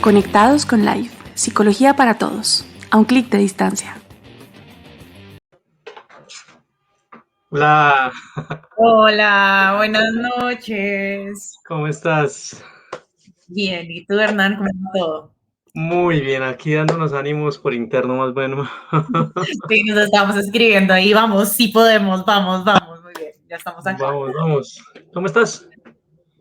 Conectados con Life, psicología para todos, a un clic de distancia. Hola, Hola, buenas noches. ¿cómo estás? Bien, ¿y tú, Hernán, cómo está todo? Muy bien, aquí dándonos ánimos por interno, más bueno. Sí, nos estamos escribiendo ahí, vamos, sí podemos, vamos, muy bien, ya estamos acá. Vamos. ¿Cómo estás?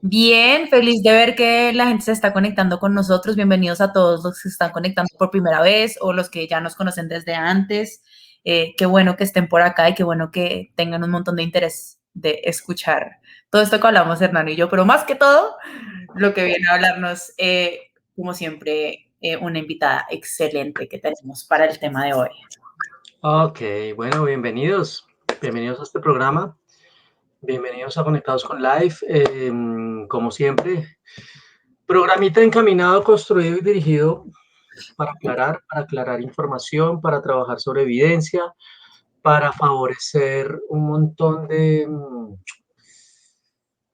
Bien, feliz de ver que la gente se está conectando con nosotros. Bienvenidos a todos los que se están conectando por primera vez o los que ya nos conocen desde antes. Qué bueno que estén por acá y qué bueno que tengan un montón de interés de escuchar todo esto que hablamos, Hernán y yo, pero más que todo, lo que viene a hablarnos, como siempre, una invitada excelente que tenemos para el tema de hoy. Ok, bueno, bienvenidos. Bienvenidos a este programa. Bienvenidos a Conectados con Life. Como siempre, programita encaminado, construido y dirigido para aclarar información, para trabajar sobre evidencia, para favorecer un montón de,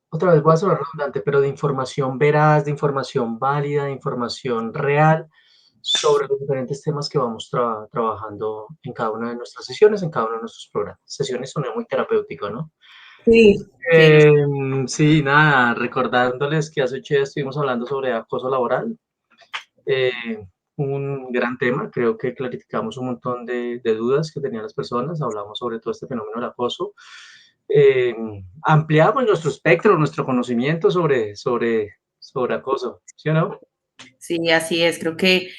otra vez voy a sonar redundante, pero de información veraz, de información válida, de información real sobre los diferentes temas que vamos trabajando en cada una de nuestras sesiones, en cada uno de nuestros programas. Sesiones son muy terapéutico, ¿no? Sí, sí, Sí, nada, recordándoles que hace 8 días estuvimos hablando sobre acoso laboral, eh, un gran tema, creo que clarificamos un montón de dudas que tenían las personas, hablamos sobre todo este fenómeno del acoso, eh, ampliamos nuestro espectro, nuestro conocimiento sobre acoso, ¿sí o no? sí, así es. Creo que,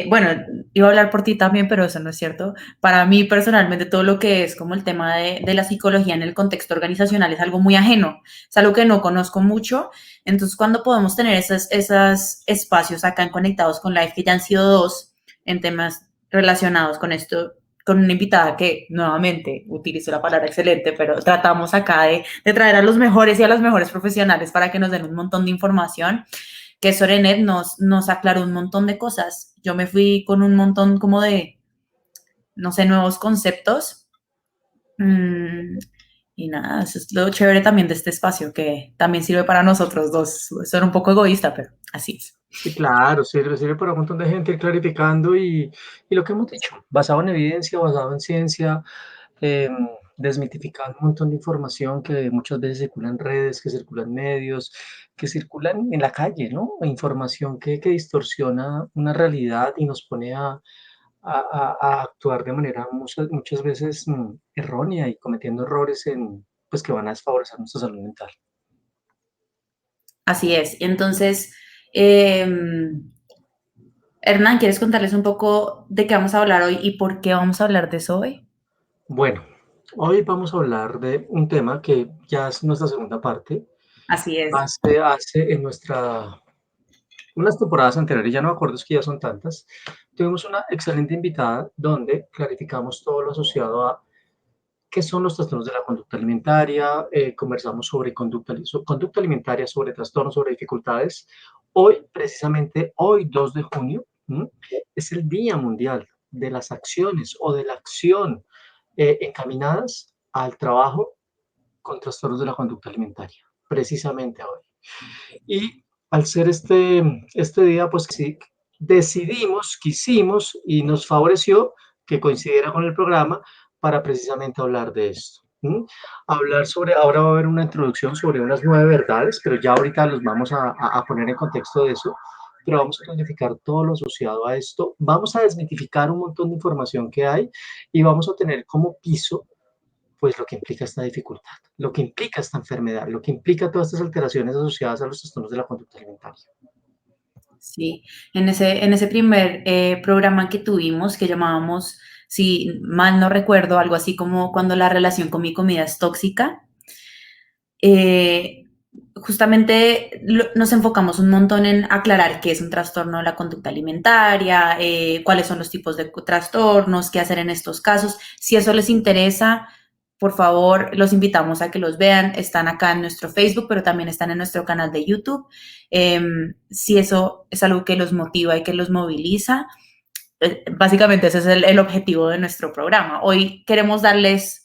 bueno, iba a hablar por ti también, pero eso no es cierto. Para mí, personalmente, todo lo que es como el tema de la psicología en el contexto organizacional es algo muy ajeno, es algo que no conozco mucho. Entonces, cuando podemos tener esos espacios acá en Conectados con Life, que ya han sido dos en temas relacionados con esto, con una invitada que nuevamente utilizo la palabra excelente, pero tratamos acá de traer a los mejores y a los mejores profesionales para que nos den un montón de información, que Sorenet nos aclaró un montón de cosas. Yo me fui con un montón como de, no sé, nuevos conceptos. Y nada, eso es lo chévere también de este espacio, que también sirve para nosotros dos. Suena un poco egoísta, pero así es. Sí, claro, sirve para un montón de gente ir clarificando y lo que hemos dicho, basado en evidencia, basado en ciencia, em, desmitificando un montón de información que muchas veces circula en redes, que circula en medios, que circulan en la calle, ¿no? Información que distorsiona una realidad y nos pone a actuar de manera muchas veces errónea y cometiendo errores pues, que van a desfavorecer nuestra salud mental. Así es. Entonces, eh, Hernán, ¿quieres contarles un poco de qué vamos a hablar hoy y por qué vamos a hablar de eso hoy? Bueno, hoy vamos a hablar de un tema que ya es nuestra segunda parte. Así es. Hace en unas temporadas anteriores, ya no me acuerdo, es que ya son tantas, tuvimos una excelente invitada donde clarificamos todo lo asociado a qué son los trastornos de la conducta alimentaria, conversamos sobre conducta alimentaria, sobre trastornos, sobre dificultades. Hoy, precisamente hoy, 2 de junio, es el Día Mundial de las Acciones o de la acción encaminadas al trabajo con trastornos de la conducta alimentaria, precisamente hoy. Y al ser este día, pues sí, quisimos y nos favoreció que coincidiera con el programa para precisamente hablar de esto. Hablar sobre, ahora va a haber una introducción sobre unas 9 verdades, pero ya ahorita los vamos a poner en contexto de eso, pero vamos a clarificar todo lo asociado a esto, vamos a desmitificar un montón de información que hay y vamos a tener como piso pues lo que implica esta dificultad, lo que implica esta enfermedad, lo que implica todas estas alteraciones asociadas a los trastornos de la conducta alimentaria. Sí, en ese primer programa que tuvimos, que llamábamos, si mal no recuerdo, algo así como cuando la relación con mi comida es tóxica, eh, justamente nos enfocamos un montón en aclarar qué es un trastorno de la conducta alimentaria, cuáles son los tipos de trastornos, qué hacer en estos casos. Si eso les interesa, por favor, los invitamos a que los vean. Están acá en nuestro Facebook, pero también están en nuestro canal de YouTube. Si eso es algo que los motiva y que los moviliza, básicamente ese es el objetivo de nuestro programa. Hoy queremos darles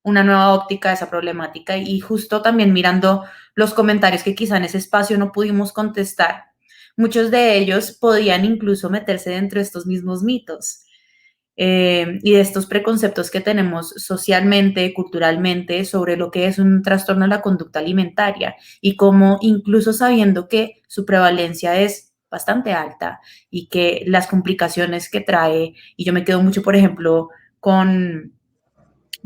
una nueva óptica a esa problemática y justo también mirando los comentarios que quizá en ese espacio no pudimos contestar. muchos de ellos podían incluso meterse dentro de estos mismos mitos. Y de estos preconceptos que tenemos socialmente, culturalmente, sobre lo que es un trastorno de la conducta alimentaria y cómo incluso sabiendo que su prevalencia es bastante alta y que las complicaciones que trae, y yo me quedo mucho, por ejemplo, con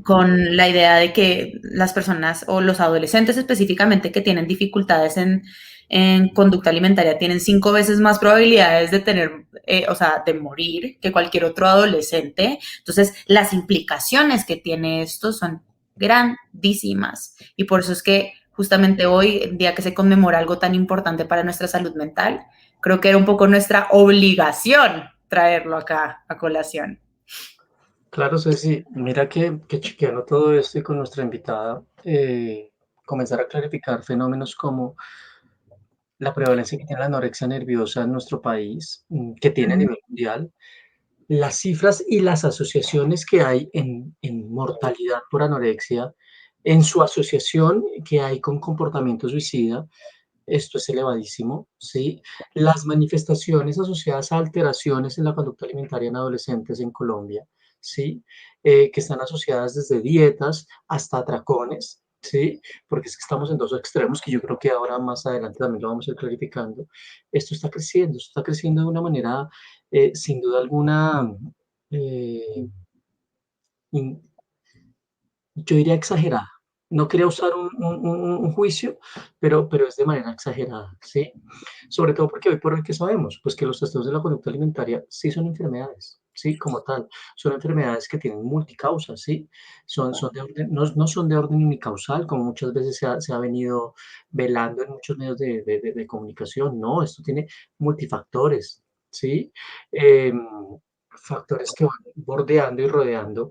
la idea de que las personas o los adolescentes específicamente que tienen dificultades en conducta alimentaria tienen 5 veces más probabilidades de tener, o sea, de morir que cualquier otro adolescente. Entonces, las implicaciones que tiene esto son grandísimas. Y por eso es que justamente hoy, el día que se conmemora algo tan importante para nuestra salud mental, creo que era un poco nuestra obligación traerlo acá a colación. Claro, Ceci, mira que chequeando todo esto y con nuestra invitada, comenzar a clarificar fenómenos como la prevalencia que tiene la anorexia nerviosa en nuestro país, que tiene a nivel mundial, las cifras y las asociaciones que hay en mortalidad por anorexia, en su asociación que hay con comportamiento suicida, esto es elevadísimo, ¿sí? Las manifestaciones asociadas a alteraciones en la conducta alimentaria en adolescentes en Colombia, ¿sí? Que están asociadas desde dietas hasta atracones, ¿sí? Porque es que estamos en dos extremos que yo creo que ahora más adelante también lo vamos a ir clarificando. Esto está creciendo de una manera, sin duda alguna, eh, in- yo diría exagerada. No quería usar un juicio, pero es de manera exagerada, ¿sí? Sobre todo porque hoy por hoy, ¿qué sabemos? Pues que los trastornos de la conducta alimentaria sí son enfermedades, ¿sí? Como tal. Son enfermedades que tienen multicausas, ¿sí? Son de orden, no son de orden unicausal, como muchas veces se ha venido velando en muchos medios de comunicación. No, esto tiene multifactores, ¿sí? Em, Factores que van bordeando y rodeando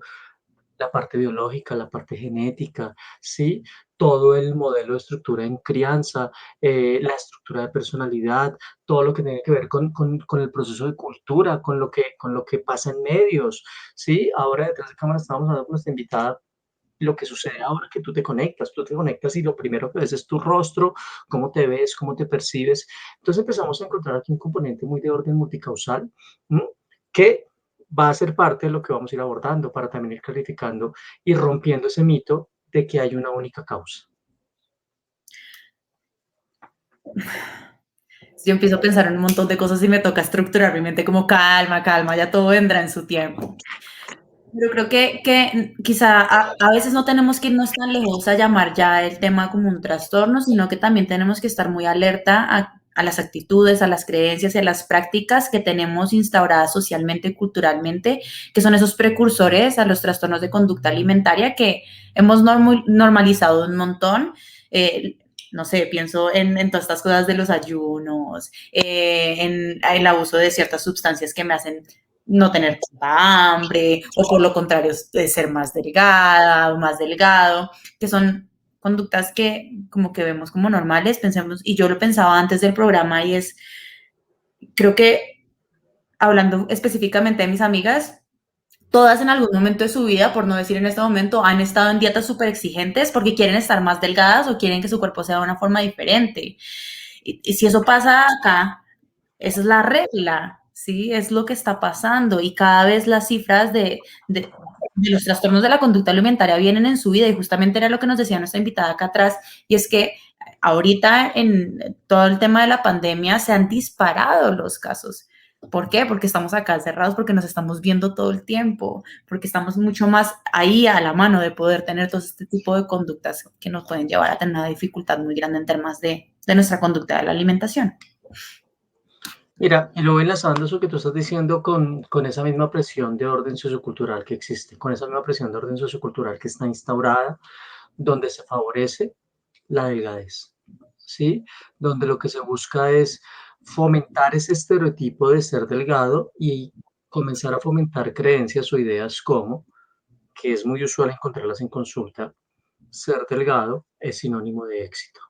la parte biológica, la parte genética, ¿sí? Todo el modelo de estructura en crianza, la estructura de personalidad, todo lo que tiene que ver con el proceso de cultura, con lo que pasa en medios, ¿sí? Ahora detrás de cámara estábamos hablando con nuestra invitada lo que sucede ahora que tú te conectas y lo primero que ves es tu rostro, cómo te ves, cómo te percibes. Entonces empezamos a encontrar aquí un componente muy de orden multicausal, ¿m? Que va a ser parte de lo que vamos a ir abordando para también ir clarificando y rompiendo ese mito de que hay una única causa. Yo empiezo a pensar en un montón de cosas y me toca estructurar mi mente como calma, calma, ya todo vendrá en su tiempo. Pero creo que quizá a veces no tenemos que irnos tan lejos a llamar ya el tema como un trastorno, sino que también tenemos que estar muy alerta a las actitudes, a las creencias y a las prácticas que tenemos instauradas socialmente y culturalmente, que son esos precursores a los trastornos de conducta alimentaria que hemos normalizado un montón. Eh, no sé, pienso en todas estas cosas de los ayunos, en el abuso de ciertas sustancias que me hacen no tener tanta hambre, o por lo contrario, de ser más delgada o más delgado, que son conductas que como que vemos como normales, pensemos, y yo lo pensaba antes del programa y es, creo que hablando específicamente de mis amigas, todas en algún momento de su vida, por no decir en este momento, han estado en dietas súper exigentes porque quieren estar más delgadas o quieren que su cuerpo sea de una forma diferente. Y si eso pasa acá, esa es la regla, ¿sí? Es lo que está pasando y cada vez las cifras de los trastornos de la conducta alimentaria vienen en su vida y justamente era lo que nos decía nuestra invitada acá atrás y es que ahorita en todo el tema de la pandemia se han disparado los casos. ¿Por qué? Porque estamos acá cerrados, porque nos estamos viendo todo el tiempo, porque estamos mucho más ahí a la mano de poder tener todo este tipo de conductas que nos pueden llevar a tener una dificultad muy grande en temas de nuestra conducta de la alimentación. Mira, y luego enlazando eso que tú estás diciendo con esa misma presión de orden sociocultural que existe, con esa misma presión de orden sociocultural que está instaurada, donde se favorece la delgadez, ¿sí? Donde lo que se busca es fomentar ese estereotipo de ser delgado y comenzar a fomentar creencias o ideas como, que es muy usual encontrarlas en consulta, ser delgado es sinónimo de éxito,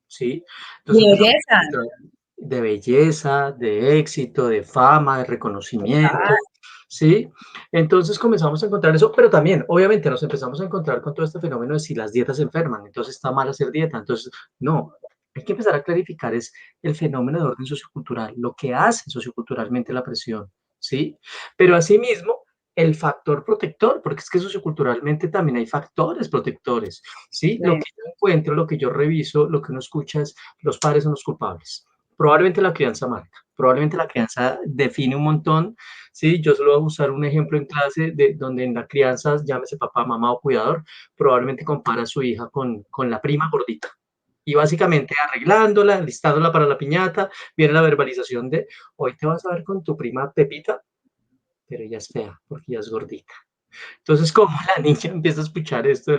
¿sí? Entonces Y empezamos a belleza. encontrar de belleza, de éxito, de fama, de reconocimiento, ¿sí? Entonces comenzamos a encontrar eso, pero también, obviamente, nos empezamos a encontrar con todo este fenómeno de si las dietas enferman, entonces está mal hacer dieta, entonces, no, hay que empezar a clarificar es el fenómeno de orden sociocultural, lo que hace socioculturalmente la presión, ¿sí? Pero asimismo, el factor protector, porque es que socioculturalmente también hay factores protectores, ¿sí? Lo Sí. que yo encuentro, lo que yo reviso, lo que uno escucha es los padres son los culpables. Probablemente la crianza marca, probablemente la crianza define un montón, ¿sí? Yo solo voy a usar un ejemplo en clase de donde en la crianza, llámese papá, mamá o cuidador, probablemente compara a su hija con la prima gordita. Y básicamente arreglándola, listándola para la piñata, viene la verbalización de, hoy te vas a ver con tu prima Pepita, pero ella es fea porque ella es gordita. Entonces, como la niña empieza a escuchar esto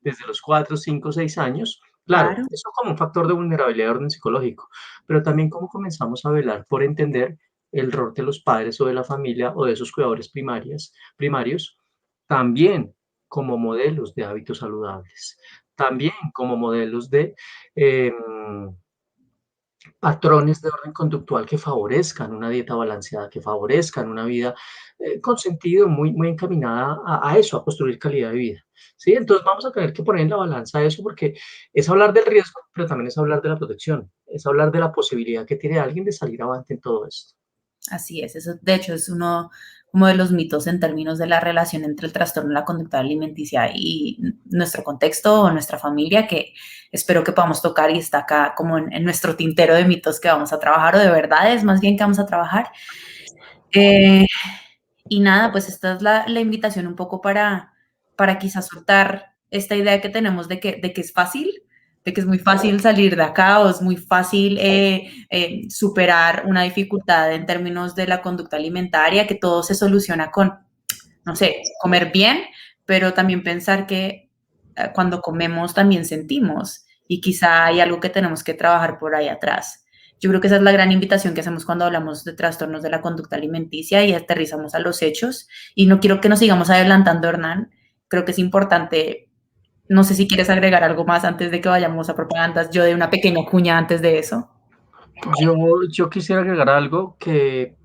desde los 4, 5, 6 años, claro, Claro. eso como un factor de vulnerabilidad de orden psicológico, pero también cómo comenzamos a velar por entender el rol de los padres o de la familia o de esos cuidadores primarios, también como modelos de hábitos saludables, también como modelos de em, patrones de orden conductual que favorezcan una dieta balanceada, que favorezcan una vida con sentido, muy, muy encaminada a eso, a construir calidad de vida. ¿Sí? Entonces vamos a tener que poner en la balanza eso porque es hablar del riesgo, pero también es hablar de la protección, es hablar de la posibilidad que tiene alguien de salir avante en todo esto. Así es, eso de hecho es uno como de los mitos en términos de la relación entre el trastorno de la conducta alimenticia y nuestro contexto o nuestra familia, que espero que podamos tocar y está acá como en nuestro tintero de mitos que vamos a trabajar o de verdades más bien que vamos a trabajar. Eh, y nada, pues esta es la invitación un poco para quizás soltar esta idea que tenemos de que es fácil, de que es muy fácil salir de acá o es muy fácil superar una dificultad en términos de la conducta alimentaria, que todo se soluciona con, no sé, comer bien, pero también pensar que cuando comemos también sentimos y quizá hay algo que tenemos que trabajar por ahí atrás. Yo creo que esa es la gran invitación que hacemos cuando hablamos de trastornos de la conducta alimenticia y aterrizamos a los hechos. Y no quiero que nos sigamos adelantando, Hernán. Creo que es importante, no sé si quieres agregar algo más antes de que vayamos a propagandas, yo de una pequeña cuña antes de eso. Yo quisiera agregar algo que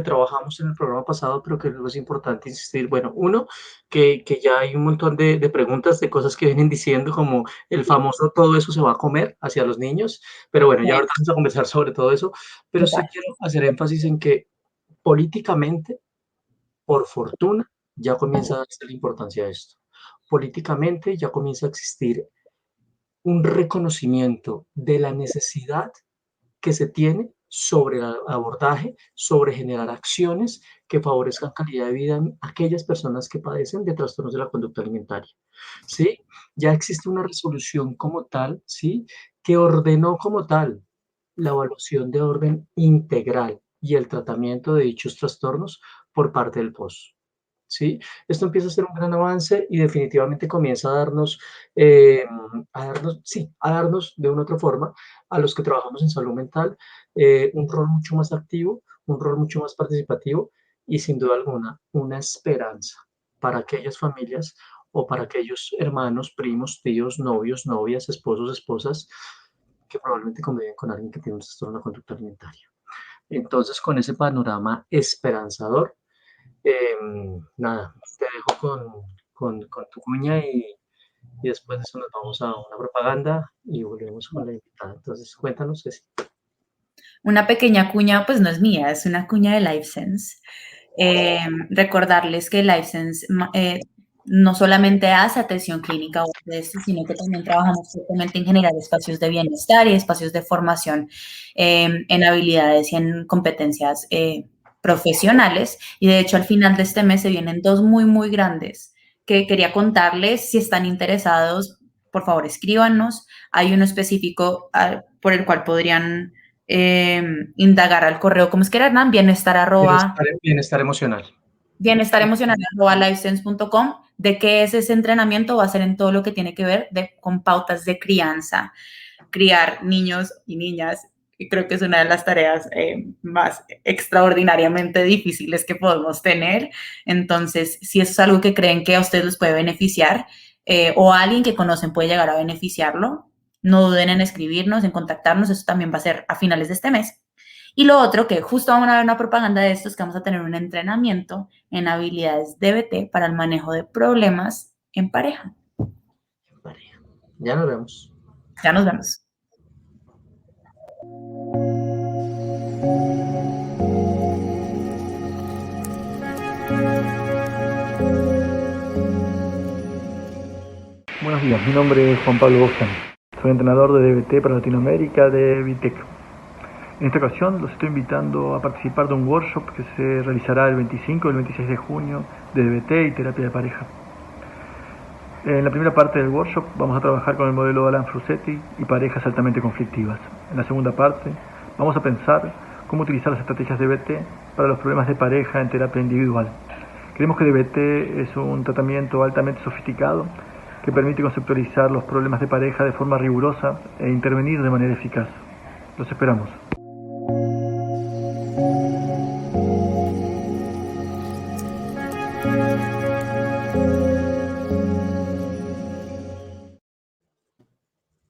trabajamos en el programa pasado, pero que luego es importante insistir. Bueno, uno, que ya hay un montón de preguntas, de cosas que vienen diciendo, como el famoso todo eso se va a comer hacia los niños, pero bueno, ya Sí, ahorita vamos a conversar sobre todo eso, pero total. sí quiero hacer énfasis en que políticamente, por fortuna, ya comienza a darse la importancia de esto. Políticamente ya comienza a existir un reconocimiento de la necesidad que se tiene sobre el abordaje, sobre generar acciones que favorezcan calidad de vida en aquellas personas que padecen de trastornos de la conducta alimentaria. ¿Sí? Ya existe una resolución como tal, ¿sí? Que ordenó como tal la evaluación de orden integral y el tratamiento de dichos trastornos por parte del POS. ¿Sí? Esto empieza a ser un gran avance y definitivamente comienza eh, sí, a darnos de una u otra forma, a los que trabajamos en salud mental, un rol mucho más activo, un rol mucho más participativo y sin duda alguna una esperanza para aquellas familias o para aquellos hermanos, primos, tíos, novios, novias, esposos, esposas que probablemente conviven con alguien que tiene un trastorno de la conducta alimentaria. Entonces, con ese panorama esperanzador, nada, te dejo con tu cuña y después de eso nos vamos a una propaganda y volvemos con la invitada. Entonces, cuéntanos, Ceci. Una pequeña cuña, pues no es mía, es una cuña de LifeSense. Recordarles que LifeSense no solamente hace atención clínica o de esto, sino que también trabajamos fuertemente en generar espacios de bienestar y espacios de formación en habilidades y en competencias profesionales. Y de hecho, al final de este mes se vienen dos muy, muy grandes que quería contarles. Si están interesados, por favor, escríbanos. Hay uno específico por el cual podrían indagar al correo, ¿cómo es que era, Hernán? Bienestar emocional. Bienestar emocional @livesense.com. ¿De qué es ese entrenamiento? Va a ser en todo lo que tiene que ver con pautas de crianza, criar niños y niñas. Y creo que es una de las tareas más extraordinariamente difíciles que podemos tener. Entonces, si eso es algo que creen que a ustedes les puede beneficiar o a alguien que conocen puede llegar a beneficiarlo, no duden en escribirnos, en contactarnos. Eso también va a ser a finales de este mes. Y lo otro, que justo vamos a ver una propaganda de esto, es que vamos a tener un entrenamiento en habilidades DBT para el manejo de problemas en pareja. Vale. Ya nos vemos. Ya nos vemos. mi nombre es Juan Pablo Boscan. Soy entrenador de DBT para Latinoamérica de Vitec. En esta ocasión los estoy invitando a participar de un workshop que se realizará el 25 y el 26 de junio de DBT y terapia de pareja. En la primera parte del workshop vamos a trabajar con el modelo de Alan Frusetti y parejas altamente conflictivas. En la segunda parte vamos a pensar cómo utilizar las estrategias de DBT para los problemas de pareja en terapia individual. Creemos que DBT es un tratamiento altamente sofisticado que permite conceptualizar los problemas de pareja de forma rigurosa e intervenir de manera eficaz. Los esperamos.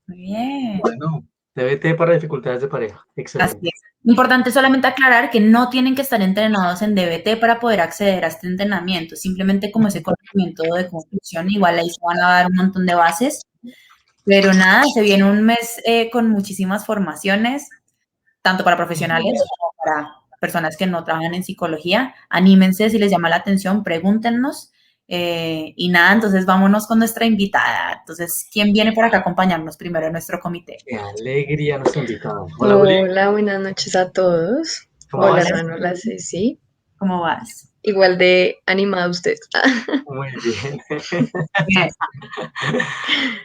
Muy bien. Bueno, DBT para dificultades de pareja. Excelente. Así es. Importante solamente aclarar que no tienen que estar entrenados en DBT para poder acceder a este entrenamiento, simplemente como ese conocimiento de cómo funciona, igual ahí se van a dar un montón de bases, pero nada, se viene un mes con muchísimas formaciones, tanto para profesionales como para personas que no trabajan en psicología. Anímense, si les llama la atención, pregúntenos. Y nada, entonces vámonos con nuestra invitada. Entonces, ¿quién viene por acá a acompañarnos primero en nuestro comité? Qué alegría nuestra invitada. Hola, Uli. Hola, buenas noches a todos. ¿Cómo Hola, vas? hermano, hola, Ceci. ¿Cómo vas? Igual de animada usted. Muy bien. Bien.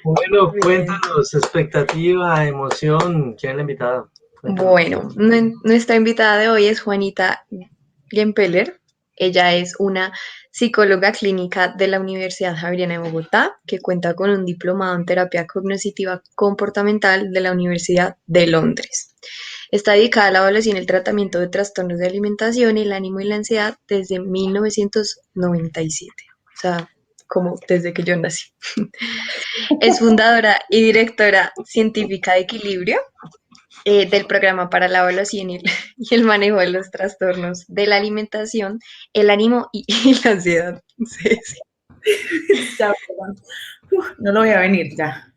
Bueno, Bien. cuéntanos, expectativa, emoción. ¿Quién es la invitada? Cuéntanos. Bueno, nuestra invitada de hoy es Juanita Gempeller. Ella es una psicóloga clínica de la Universidad Javeriana de Bogotá, que cuenta con un diplomado en terapia cognitiva comportamental de la Universidad de Londres. Está dedicada a la evaluación y el tratamiento de trastornos de alimentación, el ánimo y la ansiedad desde 1997, o sea, como desde que yo nací. Es fundadora y directora científica de Equilibrio, del programa para la evaluación y el manejo de los trastornos de la alimentación, el ánimo y la ansiedad. Sí, sí. Ya, perdón. No lo voy a venir, ya.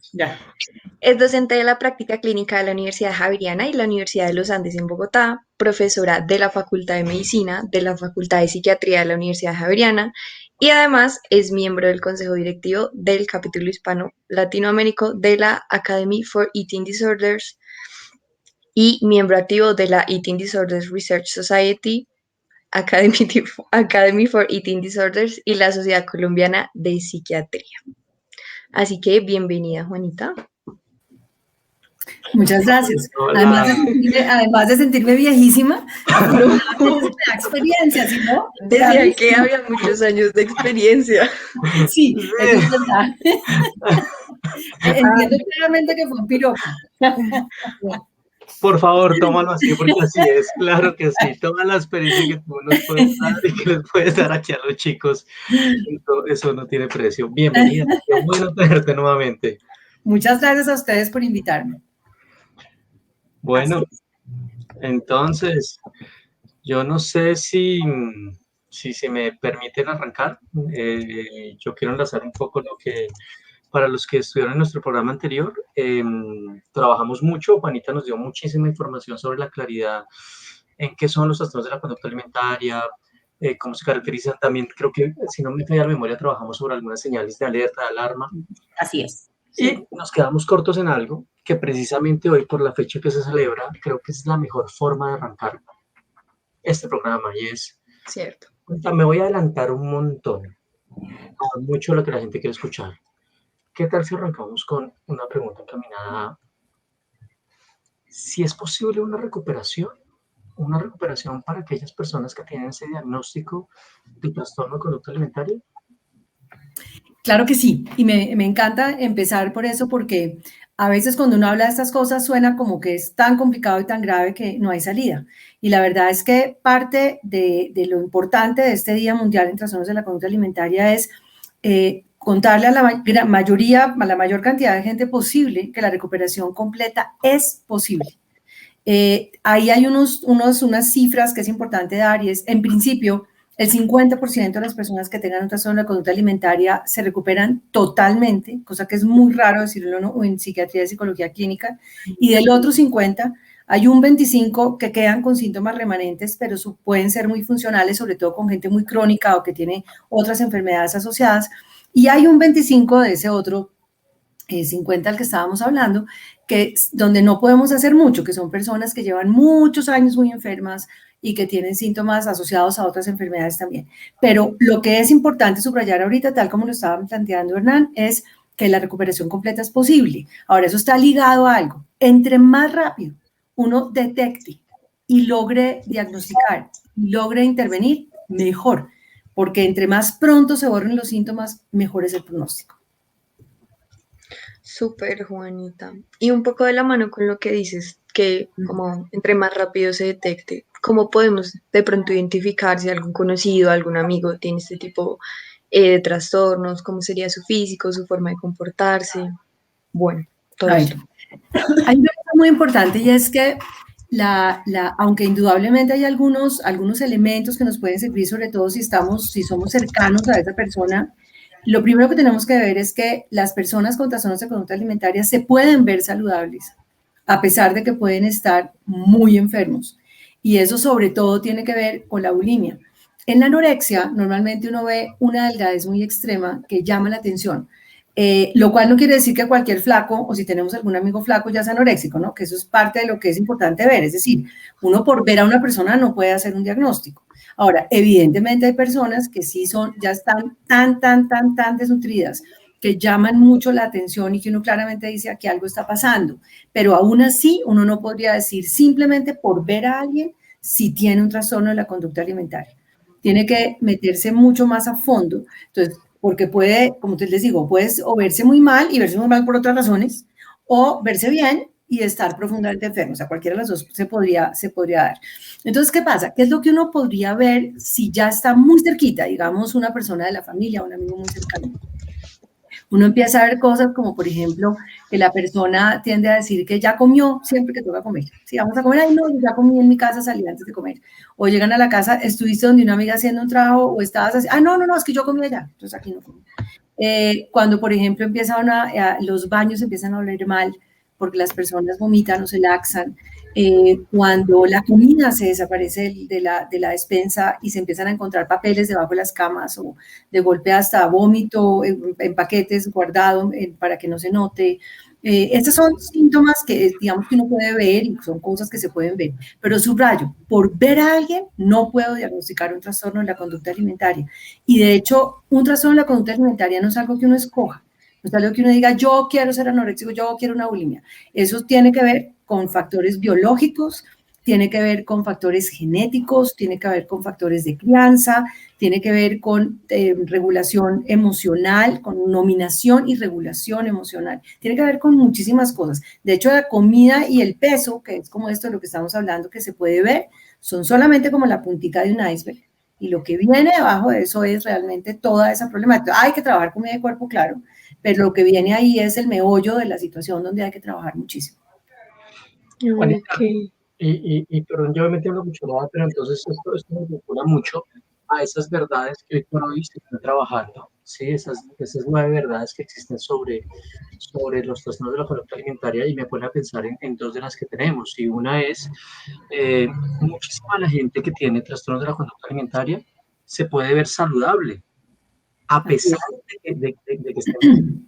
Es docente de la práctica clínica de la Universidad Javeriana y la Universidad de los Andes en Bogotá, profesora de la Facultad de Medicina, de la Facultad de Psiquiatría de la Universidad Javeriana y además es miembro del Consejo Directivo del capítulo hispano latinoamérico de la Academy for Eating Disorders y miembro activo de la Eating Disorders Research Society, Academy for Eating Disorders y la Sociedad Colombiana de Psiquiatría. Así que bienvenida, Juanita. Muchas gracias. Hola. Además de sentirme viejísima, me da experiencia, ¿sí no? Decía que había muchos años de experiencia. Sí, eso es verdad. Entiendo claramente que fue un piropo. Por favor, tómalo así, porque así es. Claro que sí. Toma la experiencia que tú nos puedes dar y que les puedes dar aquí a los chicos. Eso no tiene precio. Bienvenida. Qué bueno tenerte nuevamente. Muchas gracias a ustedes por invitarme. Bueno, entonces, yo no sé si se me permiten arrancar. Yo quiero enlazar un poco lo que, para los que estuvieron en nuestro programa anterior, trabajamos mucho. Juanita nos dio muchísima información sobre la claridad en qué son los trastornos de la conducta alimentaria, cómo se caracterizan. También creo que, si no me falla la memoria, trabajamos sobre algunas señales de alerta, de alarma. Así es. Y nos quedamos cortos en algo que precisamente hoy, por la fecha que se celebra, creo que es la mejor forma de arrancar este programa y es, Cierto. me voy a adelantar un montón, mucho lo que la gente quiere escuchar. ¿Qué tal si arrancamos con una pregunta encaminada a si es posible una recuperación para aquellas personas que tienen ese diagnóstico de trastorno de conducta alimentaria? Claro que sí, y me encanta empezar por eso porque a veces cuando uno habla de estas cosas suena como que es tan complicado y tan grave que no hay salida. Y la verdad es que parte de lo importante de este Día Mundial en Trastornos de la Conducta Alimentaria es contarle a la mayor cantidad de gente posible que la recuperación completa es posible. Ahí hay unas cifras que es importante dar y es, en principio, el 50% de las personas que tengan un trastorno de conducta alimentaria se recuperan totalmente, cosa que es muy raro decirlo en psiquiatría y psicología clínica, y del otro 50% hay un 25% que quedan con síntomas remanentes, pero pueden ser muy funcionales, sobre todo con gente muy crónica o que tiene otras enfermedades asociadas, y hay un 25% de ese otro 50 al que estábamos hablando, que donde no podemos hacer mucho, que son personas que llevan muchos años muy enfermas y que tienen síntomas asociados a otras enfermedades también. Pero lo que es importante subrayar ahorita, tal como lo estaban planteando Hernán, es que la recuperación completa es posible. Ahora, eso está ligado a algo. Entre más rápido uno detecte y logre diagnosticar, y logre intervenir, mejor, porque entre más pronto se borren los síntomas, mejor es el pronóstico. Súper, Juanita. Y un poco de la mano con lo que dices, que como entre más rápido se detecte, ¿cómo podemos de pronto identificar si algún conocido, algún amigo tiene este tipo de trastornos? ¿Cómo sería su físico, su forma de comportarse? Bueno, todo esto. Hay una cosa muy importante y es que aunque indudablemente hay algunos elementos que nos pueden servir, sobre todo si somos cercanos a esa persona, lo primero que tenemos que ver es que las personas con trastornos de conducta alimentaria se pueden ver saludables, a pesar de que pueden estar muy enfermos. Y eso sobre todo tiene que ver con la bulimia. En la anorexia, normalmente uno ve una delgadez muy extrema que llama la atención. Lo cual no quiere decir que cualquier flaco, o si tenemos algún amigo flaco, ya es anoréxico, ¿no? Que eso es parte de lo que es importante ver. Es decir, uno por ver a una persona no puede hacer un diagnóstico. Ahora, evidentemente hay personas que sí ya están tan desnutridas, que llaman mucho la atención y que uno claramente dice aquí algo está pasando. Pero aún así, uno no podría decir simplemente por ver a alguien si tiene un trastorno de la conducta alimentaria. Tiene que meterse mucho más a fondo. Entonces, porque puede, como les digo, puedes o verse muy mal y verse muy mal por otras razones, o verse bien y estar profundamente enfermo. O sea, cualquiera de las dos se podría dar. Entonces, ¿qué pasa? ¿Qué es lo que uno podría ver si ya está muy cerquita, digamos, una persona de la familia, un amigo muy cercano? Uno empieza a ver cosas como, por ejemplo, que la persona tiende a decir que ya comió siempre que toca comer. Si vamos a comer, ay, no, yo ya comí en mi casa, salí antes de comer. O llegan a la casa, estuviste donde una amiga haciendo un trabajo o estabas así, ah, no, es que yo comí allá, entonces aquí no comí. Cuando, por ejemplo, los baños empiezan a oler mal porque las personas vomitan o se laxan, cuando la comida se desaparece de la despensa y se empiezan a encontrar papeles debajo de las camas o de golpe hasta vómito en paquetes guardado para que no se note. Estos son síntomas que digamos que uno puede ver y son cosas que se pueden ver, pero subrayo, por ver a alguien no puedo diagnosticar un trastorno de la conducta alimentaria. Y de hecho, un trastorno de la conducta alimentaria no es algo que uno escoja, no es algo que uno diga, yo quiero ser anoréxico, yo quiero una bulimia. Eso tiene que ver con factores biológicos, tiene que ver con factores genéticos, tiene que ver con factores de crianza, tiene que ver con regulación emocional, con nominación y regulación emocional. Tiene que ver con muchísimas cosas. De hecho, la comida y el peso, que es como esto de lo que estamos hablando, que se puede ver, son solamente como la puntica de un iceberg. Y lo que viene debajo de eso es realmente toda esa problemática. Hay que trabajar comida de cuerpo, claro, pero lo que viene ahí es el meollo de la situación donde hay que trabajar muchísimo. Juanita, y perdón, yo me metiendo mucho, pero entonces esto me vincula mucho a esas verdades que hoy por hoy se están trabajando, ¿sí? Esas 9 verdades que existen sobre los trastornos de la conducta alimentaria, y me pone a pensar en 2 de las que tenemos. Y una es, muchísima la gente que tiene trastornos de la conducta alimentaria se puede ver saludable, a pesar de que estén.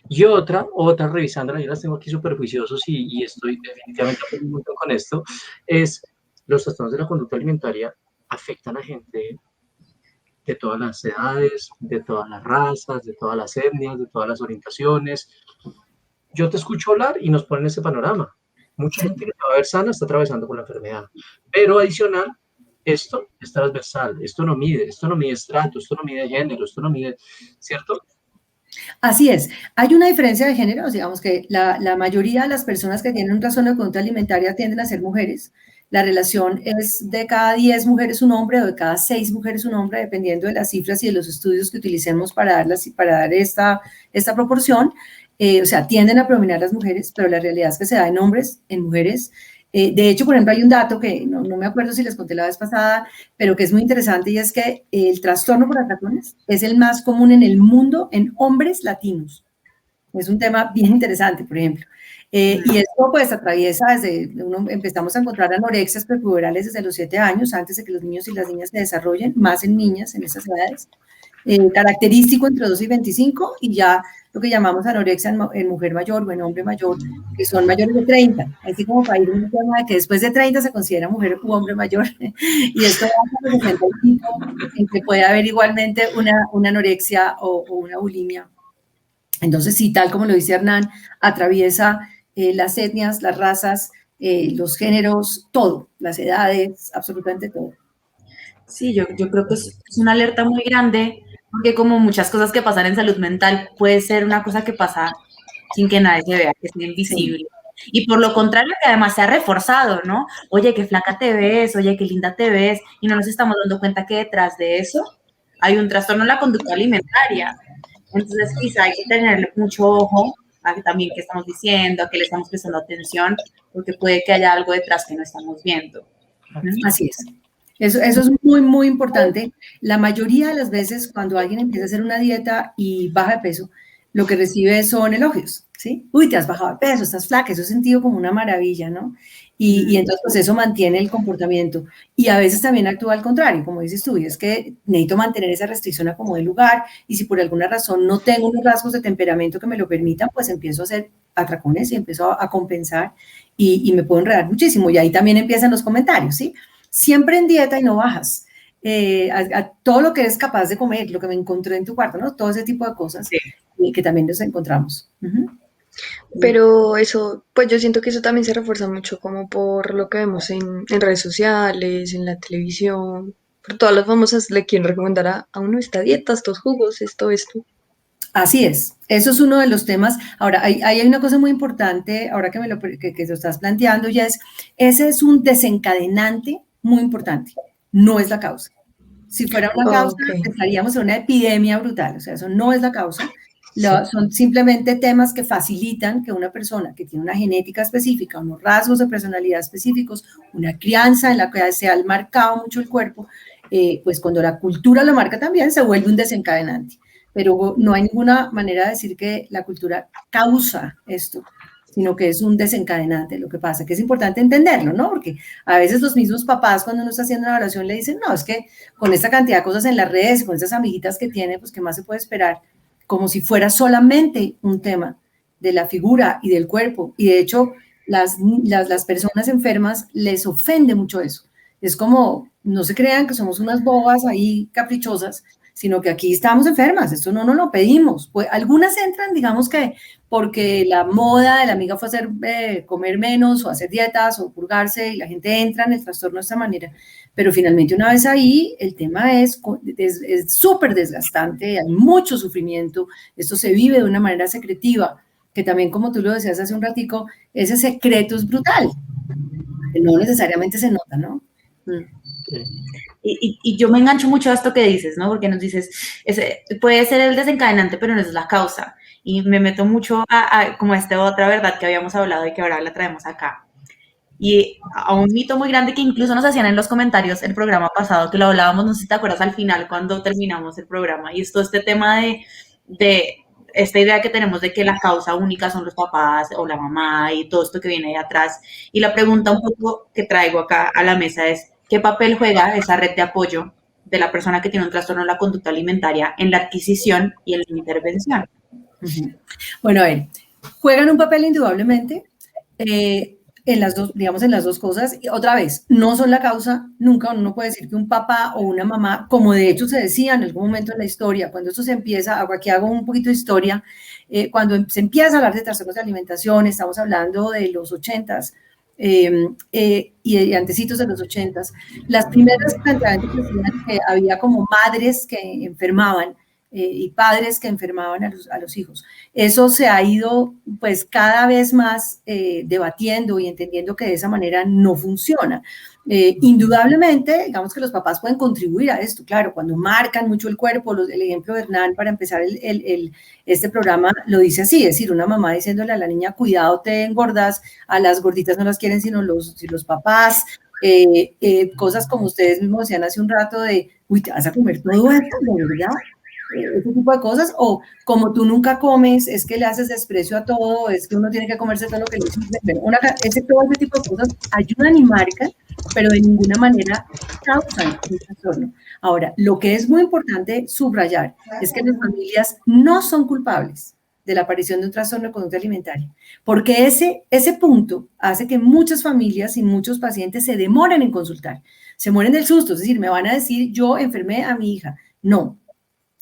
Y otra revisándola, yo las tengo aquí súper juiciosos y estoy definitivamente aprendiendo con esto, es los trastornos de la conducta alimentaria afectan a gente de todas las edades, de todas las razas, de todas las etnias, de todas las orientaciones. Yo te escucho hablar y nos ponen ese panorama. Mucha gente que se va a ver sana está atravesando por la enfermedad, pero adicional, esto es transversal, esto no mide estrato, esto no mide género, esto no mide, ¿cierto? Así es. Hay una diferencia de género, digamos que la mayoría de las personas que tienen un trastorno de conducta alimentaria tienden a ser mujeres. La relación es de cada 10 mujeres un hombre o de cada 6 mujeres un hombre, dependiendo de las cifras y de los estudios que utilicemos para dar esta proporción. O sea, tienden a predominar las mujeres, pero la realidad es que se da en hombres, en mujeres. De hecho, por ejemplo, hay un dato que no me acuerdo si les conté la vez pasada, pero que es muy interesante, y es que el trastorno por atracones es el más común en el mundo en hombres latinos. Es un tema bien interesante, por ejemplo. Y esto pues atraviesa empezamos a encontrar anorexias prepuberales desde los 7 años, antes de que los niños y las niñas se desarrollen, más en niñas en esas edades. característico entre 12 y 25, y ya lo que llamamos anorexia en mujer mayor o en hombre mayor, que son mayores de 30, así como para ir un tema de que después de 30 se considera mujer u hombre mayor, y esto va hasta los 65, en que puede haber igualmente una anorexia o una bulimia. Entonces, sí, tal como lo dice Hernán, atraviesa las etnias, las razas, los géneros, todo, las edades, absolutamente todo. Sí, yo creo que es una alerta muy grande, porque como muchas cosas que pasan en salud mental, puede ser una cosa que pasa sin que nadie se vea, que sea invisible. Sí. Y por lo contrario, que además se ha reforzado, ¿no? Oye, qué flaca te ves, oye, qué linda te ves, y no nos estamos dando cuenta que detrás de eso hay un trastorno en la conducta alimentaria. Entonces, quizá hay que tenerle mucho ojo a también qué estamos diciendo, a qué le estamos prestando atención, porque puede que haya algo detrás que no estamos viendo. Así es. Eso es muy, muy importante. La mayoría de las veces cuando alguien empieza a hacer una dieta y baja de peso, lo que recibe son elogios, ¿sí? Uy, te has bajado de peso, estás flaca, eso es sentido como una maravilla, ¿no? Y entonces pues eso mantiene el comportamiento. Y a veces también actúa al contrario, como dices tú, y es que necesito mantener esa restricción a como de lugar, y si por alguna razón no tengo unos rasgos de temperamento que me lo permitan, pues empiezo a hacer atracones y empiezo a compensar y me puedo enredar muchísimo. Y ahí también empiezan los comentarios, ¿sí? Siempre en dieta y no bajas. A todo lo que eres capaz de comer, lo que me encontré en tu cuarto, ¿no? Todo ese tipo de cosas que también nos encontramos. Pero eso, pues yo siento que eso también se refuerza mucho como por lo que vemos en redes sociales, en la televisión. Por todas las famosas le quieren recomendar a uno esta dieta, estos jugos, esto. Así es, eso es uno de los temas. Ahora, hay una cosa muy importante, ahora que lo estás planteando, ya ese es un desencadenante muy importante, no es la causa. Si fuera una causa, estaríamos en una epidemia brutal, o sea, eso no es la causa. Son simplemente temas que facilitan que una persona que tiene una genética específica, unos rasgos de personalidad específicos, una crianza en la que se ha marcado mucho el cuerpo, pues cuando la cultura lo marca también, se vuelve un desencadenante. Pero no hay ninguna manera de decir que la cultura causa esto, sino que es un desencadenante. Lo que pasa que es importante entenderlo, ¿no? Porque a veces los mismos papás cuando uno está haciendo una evaluación le dicen, no, es que con esta cantidad de cosas en las redes, con estas amiguitas que tiene, pues ¿qué más se puede esperar? Como si fuera solamente un tema de la figura y del cuerpo. Y de hecho, las personas enfermas les ofende mucho eso. Es como, no se crean que somos unas bobas ahí caprichosas, sino que aquí estamos enfermas, esto no nos lo pedimos. Pues algunas entran, digamos que porque la moda de la amiga fue hacer comer menos o hacer dietas o purgarse y la gente entra en el trastorno de esta manera. Pero finalmente una vez ahí, el tema es súper desgastante, hay mucho sufrimiento, esto se vive de una manera secretiva, que también como tú lo decías hace un ratico, ese secreto es brutal, que no necesariamente se nota, ¿no? Y yo me engancho mucho a esto que dices, ¿no? Porque nos dices, puede ser el desencadenante, pero no es la causa. Y me meto mucho como esta otra verdad que habíamos hablado y que ahora la traemos acá. Y a un mito muy grande que incluso nos hacían en los comentarios el programa pasado, que lo hablábamos, no sé si te acuerdas, al final cuando terminamos el programa. Y esto, este tema de esta idea que tenemos de que la causa única son los papás o la mamá y todo esto que viene de atrás. Y la pregunta un poco que traigo acá a la mesa es, ¿qué papel juega esa red de apoyo de la persona que tiene un trastorno de la conducta alimentaria en la adquisición y en la intervención? Bueno, a ver, juegan un papel indudablemente en las dos, digamos, en las dos cosas. Y otra vez, no son la causa, nunca uno puede decir que un papá o una mamá, como de hecho se decía en algún momento en la historia, cuando esto se empieza, aquí hago un poquito de historia, cuando se empieza a hablar de trastornos de alimentación, estamos hablando de los 80s, y antecitos de los 80s, las primeras planteamientos decían que había como madres que enfermaban y padres que enfermaban a los hijos. Eso se ha ido pues cada vez más debatiendo y entendiendo que de esa manera no funciona. Indudablemente, digamos que los papás pueden contribuir a esto, claro, cuando marcan mucho el cuerpo, el ejemplo de Hernán para empezar este programa lo dice así, es decir, una mamá diciéndole a la niña, cuidado, te engordas, a las gorditas no las quieren sino los papás, cosas como ustedes mismos decían hace un rato de, uy, te vas a comer todo esto, ¿de verdad? Ese tipo de cosas, o como tú nunca comes, es que le haces desprecio a todo, es que uno tiene que comerse todo lo que le dicen, todo ese tipo de cosas ayudan y marcan, pero de ninguna manera causan un trastorno. Ahora, lo que es muy importante subrayar es que las familias no son culpables de la aparición de un trastorno de conducta alimentaria, porque ese punto hace que muchas familias y muchos pacientes se demoren en consultar, se mueren del susto, es decir, me van a decir, yo enfermé a mi hija. No,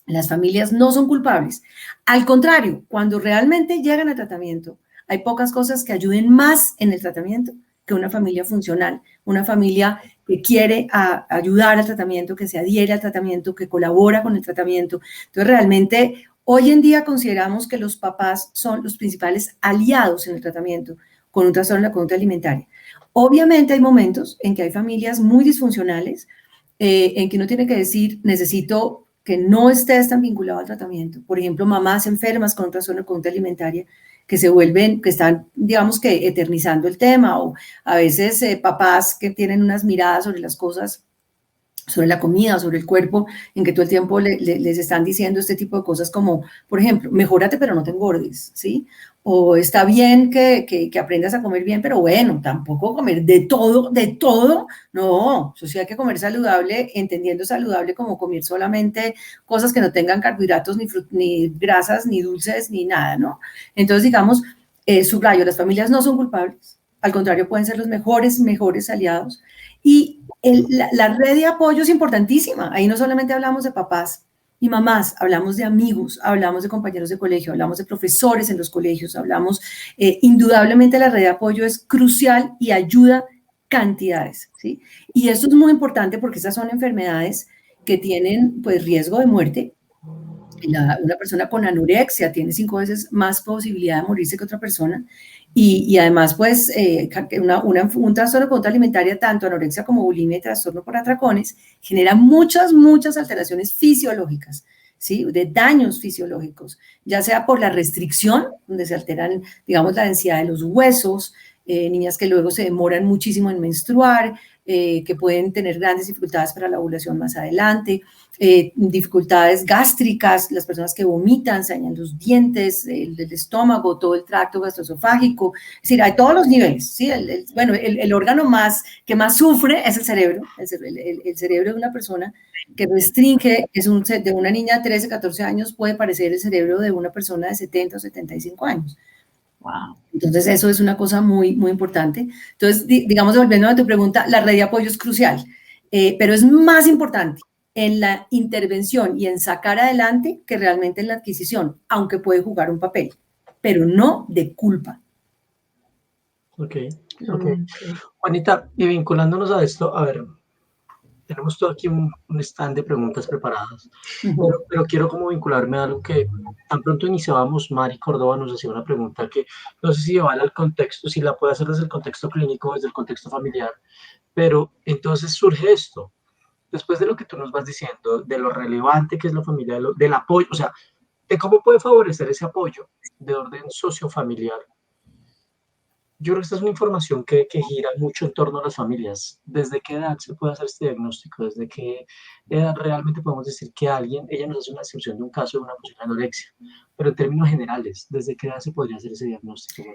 las familias no son culpables. Al contrario, cuando realmente llegan al tratamiento, hay pocas cosas que ayuden más en el tratamiento que una familia funcional, una familia que quiere ayudar al tratamiento, que se adhiere al tratamiento, que colabora con el tratamiento. Entonces, realmente, hoy en día consideramos que los papás son los principales aliados en el tratamiento con un trastorno de la conducta alimentaria. Obviamente hay momentos en que hay familias muy disfuncionales, en que uno tiene que decir, necesito que no estés tan vinculado al tratamiento. Por ejemplo, mamás enfermas con un trastorno de conducta alimentaria que se vuelven, que están, digamos que eternizando el tema, o a veces papás que tienen unas miradas sobre las cosas, sobre la comida, sobre el cuerpo, en que todo el tiempo les están diciendo este tipo de cosas como, por ejemplo, mejórate pero no te engordes, ¿sí? O está bien que aprendas a comer bien, pero bueno, tampoco comer de todo, no, eso sí hay que comer saludable, entendiendo saludable como comer solamente cosas que no tengan carbohidratos, ni grasas, ni dulces, ni nada, ¿no? Entonces, digamos, subrayo, las familias no son culpables, al contrario, pueden ser los mejores aliados. Y la red de apoyo es importantísima. Ahí no solamente hablamos de papás y mamás, hablamos de amigos, hablamos de compañeros de colegio, hablamos de profesores en los colegios, hablamos, indudablemente la red de apoyo es crucial y ayuda cantidades, ¿sí? Y esto es muy importante porque estas son enfermedades que tienen, pues, riesgo de muerte. Una persona con anorexia tiene 5 veces más posibilidad de morirse que otra persona. Y además, pues, un trastorno de conducta alimentaria, tanto anorexia como bulimia y trastorno por atracones, genera muchas alteraciones fisiológicas, ¿sí? De daños fisiológicos, ya sea por la restricción, donde se alteran, digamos, la densidad de los huesos, niñas que luego se demoran muchísimo en menstruar, que pueden tener grandes dificultades para la ovulación más adelante, dificultades gástricas, las personas que vomitan, se dañan los dientes, el estómago, todo el tracto gastroesofágico, es decir, hay todos los niveles, ¿sí? El órgano que más sufre es el cerebro, el cerebro de una persona que restringe, de una niña de 13, 14 años puede parecer el cerebro de una persona de 70 o 75 años. Wow. Entonces, eso es una cosa muy importante. Entonces, digamos, volviendo a tu pregunta, la red de apoyo es crucial, pero es más importante en la intervención y en sacar adelante que realmente en la adquisición, aunque puede jugar un papel, pero no de culpa. Ok. Juanita, y vinculándonos a esto, a ver, tenemos todo aquí un stand de preguntas preparadas, pero quiero como vincularme a algo que tan pronto iniciábamos. Mari Córdoba nos hacía una pregunta que no sé si vale al contexto, si la puede hacer desde el contexto clínico, desde el contexto familiar, pero entonces surge esto, después de lo que tú nos vas diciendo, de lo relevante que es la familia, del apoyo, o sea, de cómo puede favorecer ese apoyo de orden sociofamiliar. Yo creo que esta es una información que gira mucho en torno a las familias. ¿Desde qué edad se puede hacer este diagnóstico? ¿Desde qué edad realmente podemos decir que ella nos hace una descripción de un caso de una posible anorexia? Pero en términos generales, ¿desde qué edad se podría hacer ese diagnóstico?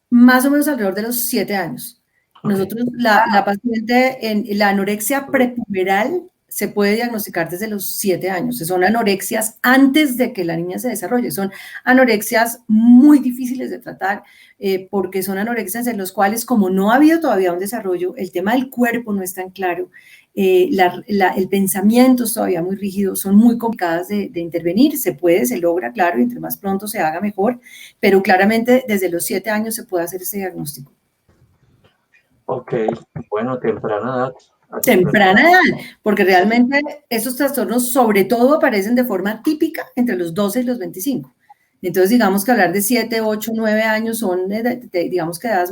Más o menos alrededor de los 7 años. Okay. Nosotros, la paciente en la anorexia prepuberal se puede diagnosticar desde los 7 años. Son anorexias antes de que la niña se desarrolle. Son anorexias muy difíciles de tratar porque son anorexias en las cuales, como no ha habido todavía un desarrollo, el tema del cuerpo no es tan claro, el pensamiento es todavía muy rígido, son muy complicadas de intervenir. Se logra, claro, y entre más pronto se haga mejor, pero claramente desde los 7 años se puede hacer ese diagnóstico. Ok, bueno, temprana edad. Temprana edad, porque realmente esos trastornos sobre todo aparecen de forma típica entre los 12 y los 25. Entonces, digamos que hablar de 7, 8, 9 años son, digamos que edades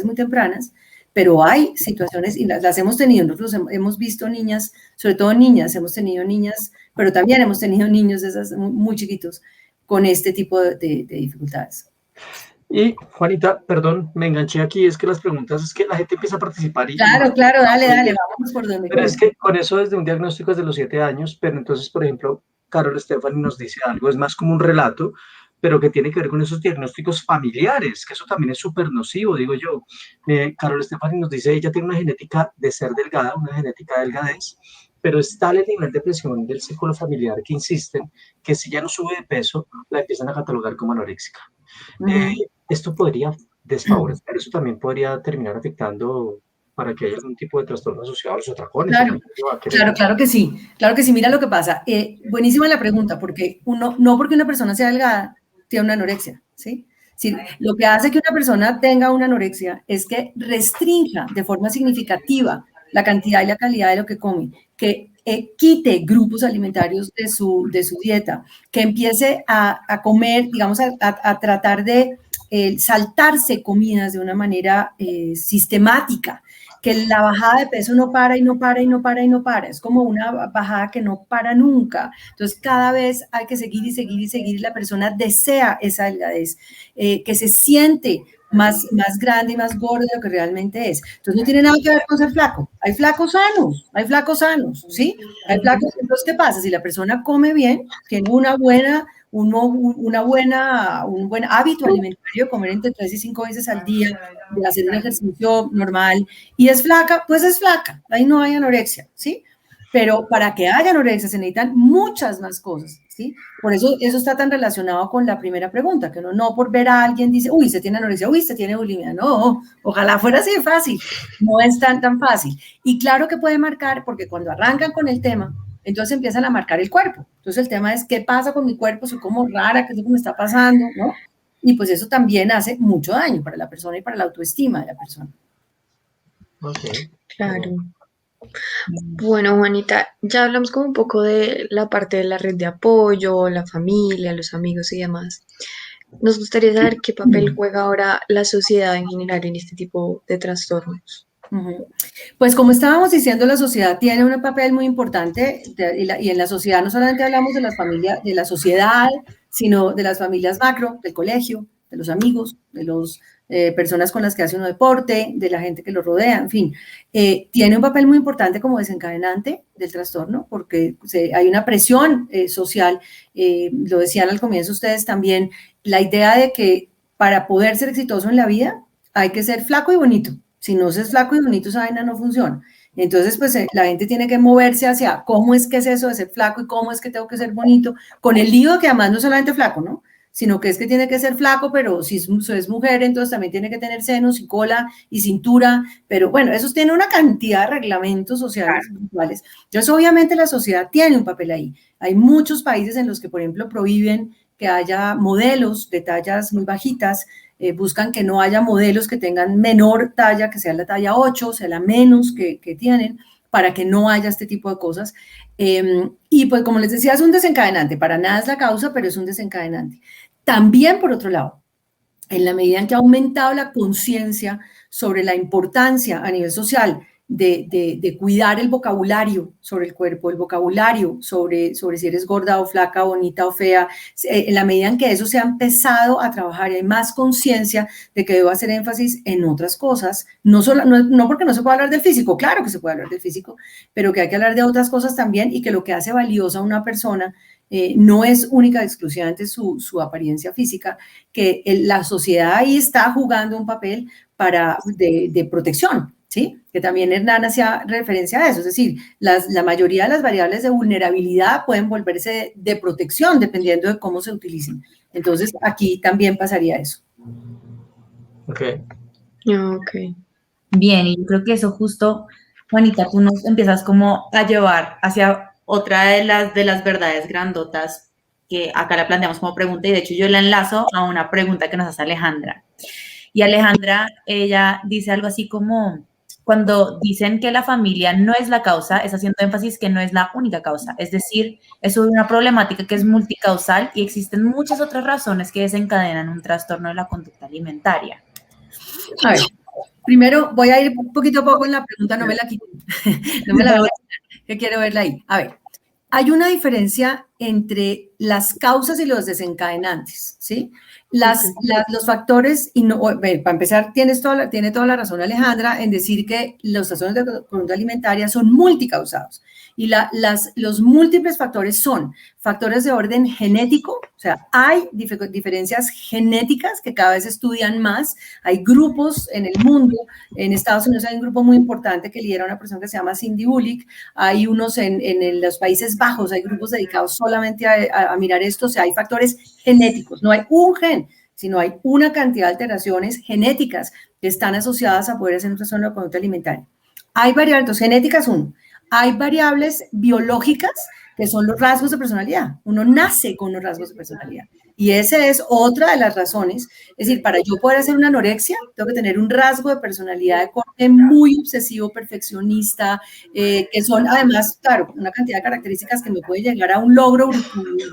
muy tempranas, pero hay situaciones, y las hemos tenido, nosotros hemos visto niñas, sobre todo niñas, hemos tenido niñas, pero también hemos tenido niños de esas muy chiquitos con este tipo de dificultades. Y, Juanita, perdón, me enganché aquí, es que las preguntas, es que la gente empieza a participar. Claro, dale, vamos por donde. Pero es que con eso desde un diagnóstico desde los 7 años, pero entonces, por ejemplo, Carol Stephanie nos dice algo, es más como un relato, pero que tiene que ver con esos diagnósticos familiares, que eso también es súper nocivo, digo yo. Carol Stephanie nos dice, ella tiene una genética de ser delgada, una genética de delgadez, pero es tal el nivel de presión del círculo familiar que insisten que si ya no sube de peso, la empiezan a catalogar como anoréxica. Esto podría desfavorecer, eso también podría terminar afectando para que haya algún tipo de trastorno asociado a los atracones. Claro que sí, claro que sí. Mira lo que pasa. Buenísima la pregunta, porque no porque una persona sea delgada, tiene una anorexia, ¿sí? Sí, lo que hace que una persona tenga una anorexia es que restrinja de forma significativa la cantidad y la calidad de lo que come, que quite grupos alimentarios de su dieta, que empiece a comer, digamos, a tratar de saltarse comidas de una manera sistemática, que la bajada de peso no para y no para y no para y no para. Es como una bajada que no para nunca. Entonces, cada vez hay que seguir y seguir y seguir. Y la persona desea esa delgadez, que se siente más grande y más gordo de lo que realmente es. Entonces, no tiene nada que ver con ser flaco. Hay flacos sanos, ¿sí? Hay flacos. Entonces, ¿qué pasa? Si la persona come bien, tiene un buen hábito alimentario, comer entre 3 y 5 veces al día, de hacer un ejercicio normal, y es flaca, pues es flaca, ahí no hay anorexia, ¿sí? Pero para que haya anorexia se necesitan muchas más cosas, ¿sí? Por eso está tan relacionado con la primera pregunta, que uno no por ver a alguien dice, uy, se tiene anorexia, uy, se tiene bulimia. No, ojalá fuera así de fácil, no es tan fácil. Y claro que puede marcar, porque cuando arrancan con el tema, entonces empiezan a marcar el cuerpo. Entonces el tema es, ¿qué pasa con mi cuerpo? Soy como rara, ¿qué es lo que me está pasando? ¿No? Y pues eso también hace mucho daño para la persona y para la autoestima de la persona. Okay. Claro. Bueno, Juanita, ya hablamos como un poco de la parte de la red de apoyo, la familia, los amigos y demás. Nos gustaría saber qué papel juega ahora la sociedad en general en este tipo de trastornos. Pues como estábamos diciendo, la sociedad tiene un papel muy importante y en la sociedad no solamente hablamos de las familias, de la sociedad, sino de las familias macro, del colegio, de los amigos, de las personas con las que hace uno deporte, de la gente que lo rodea, en fin. Tiene un papel muy importante como desencadenante del trastorno porque hay una presión social, lo decían al comienzo ustedes también, la idea de que para poder ser exitoso en la vida hay que ser flaco y bonito. Si no es flaco y bonito, esa vaina no funciona. Entonces, pues la gente tiene que moverse hacia cómo es que es eso de ser flaco y cómo es que tengo que ser bonito, con el lío que además no es solamente flaco, ¿no? Sino que es que tiene que ser flaco, pero si es mujer, entonces también tiene que tener senos y cola y cintura, pero bueno, eso tiene una cantidad de reglamentos sociales virtuales. Entonces, obviamente la sociedad tiene un papel ahí. Hay muchos países en los que, por ejemplo, prohíben que haya modelos de tallas muy bajitas, buscan que no haya modelos que tengan menor talla, que sea la talla 8, o sea, la menos que tienen, para que no haya este tipo de cosas. Y pues como les decía, es un desencadenante, para nada es la causa, pero es un desencadenante. También, por otro lado, en la medida en que ha aumentado la conciencia sobre la importancia a nivel social de cuidar el vocabulario sobre el cuerpo, el vocabulario sobre si eres gorda o flaca, bonita o fea, en la medida en que eso se ha empezado a trabajar y hay más conciencia de que debo hacer énfasis en otras cosas, no porque no se pueda hablar del físico, claro que se puede hablar del físico, pero que hay que hablar de otras cosas también y que lo que hace valiosa a una persona no es única y exclusivamente su apariencia física, que la sociedad ahí está jugando un papel de protección, ¿sí? Que también Hernán hacía referencia a eso, es decir, la mayoría de las variables de vulnerabilidad pueden volverse de protección dependiendo de cómo se utilicen. Entonces, aquí también pasaría eso. Ok. Bien, y yo creo que eso justo, Juanita, tú nos empiezas como a llevar hacia otra de las verdades grandotas que acá la planteamos como pregunta, y de hecho yo la enlazo a una pregunta que nos hace Alejandra. Y Alejandra, ella dice algo así como, cuando dicen que la familia no es la causa, es haciendo énfasis que no es la única causa. Es decir, es una problemática que es multicausal y existen muchas otras razones que desencadenan un trastorno de la conducta alimentaria. A ver, primero voy a ir poquito a poco en la pregunta, no me la quiten. No me la voy a quitar, que quiero verla ahí. A ver, hay una diferencia entre las causas y los desencadenantes, ¿sí? Los factores, para empezar, tiene toda la razón Alejandra en decir que los trastornos de conducta alimentaria son multicausados. Y los múltiples factores son factores de orden genético, o sea, hay diferencias genéticas que cada vez estudian más. Hay grupos en el mundo, en Estados Unidos hay un grupo muy importante que lidera una persona que se llama Cindy Bullock, hay unos en los Países Bajos, hay grupos dedicados solamente a mirar esto, o sea, hay factores genéticos, no hay un gen, sino hay una cantidad de alteraciones genéticas que están asociadas a poder hacer un trastorno de conducta alimentaria. Hay variables genéticas, hay variables biológicas que son los rasgos de personalidad. Uno nace con los rasgos de personalidad. Y esa es otra de las razones. Es decir, para yo poder hacer una anorexia, tengo que tener un rasgo de personalidad de corte muy obsesivo, perfeccionista, que son además, claro, una cantidad de características que me puede llegar a un logro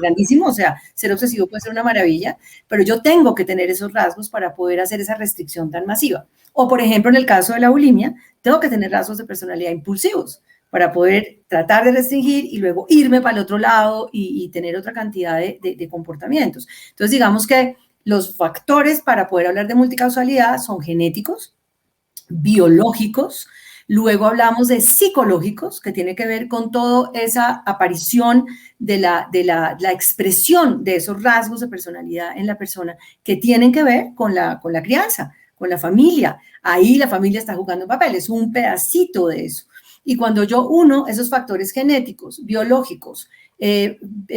grandísimo. O sea, ser obsesivo puede ser una maravilla, pero yo tengo que tener esos rasgos para poder hacer esa restricción tan masiva. O, por ejemplo, en el caso de la bulimia, tengo que tener rasgos de personalidad impulsivos para poder tratar de restringir y luego irme para el otro lado y tener otra cantidad de comportamientos. Entonces, digamos que los factores para poder hablar de multicausalidad son genéticos, biológicos, luego hablamos de psicológicos, que tiene que ver con toda esa aparición de la expresión de esos rasgos de personalidad en la persona, que tienen que ver con la crianza, con la familia. Ahí la familia está jugando un papel, es un pedacito de eso. Y cuando yo uno esos factores genéticos, biológicos,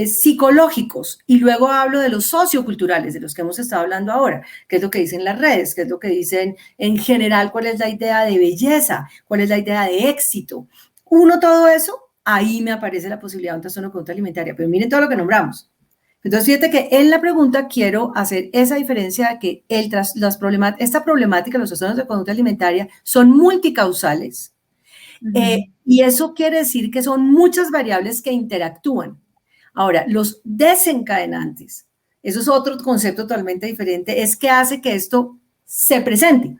psicológicos, y luego hablo de los socioculturales, de los que hemos estado hablando ahora, qué es lo que dicen las redes, qué es lo que dicen en general, cuál es la idea de belleza, cuál es la idea de éxito. Uno todo eso, ahí me aparece la posibilidad de un trastorno de conducta alimentaria. Pero miren todo lo que nombramos. Entonces, fíjate que en la pregunta quiero hacer esa diferencia de que esta problemática, los trastornos de conducta alimentaria, son multicausales. Y eso quiere decir que son muchas variables que interactúan. Ahora, los desencadenantes, eso es otro concepto totalmente diferente, es que hace que esto se presente.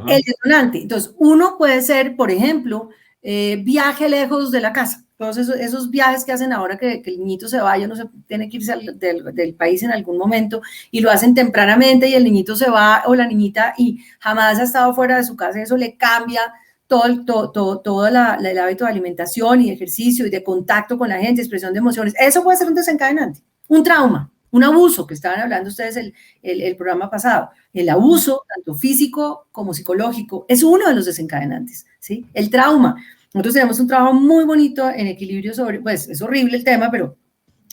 El detonante. Entonces, uno puede ser, por ejemplo, viaje lejos de la casa. Todos esos viajes que hacen ahora que el niñito se vaya, no se tiene que irse del país en algún momento, y lo hacen tempranamente y el niñito se va o la niñita y jamás ha estado fuera de su casa, eso le cambia todo el hábito de alimentación y ejercicio y de contacto con la gente, expresión de emociones. Eso puede ser un desencadenante, un trauma, un abuso, que estaban hablando ustedes el programa pasado. El abuso, tanto físico como psicológico, es uno de los desencadenantes, ¿sí? El trauma. Nosotros tenemos un trabajo muy bonito en equilibrio sobre, pues es horrible el tema, pero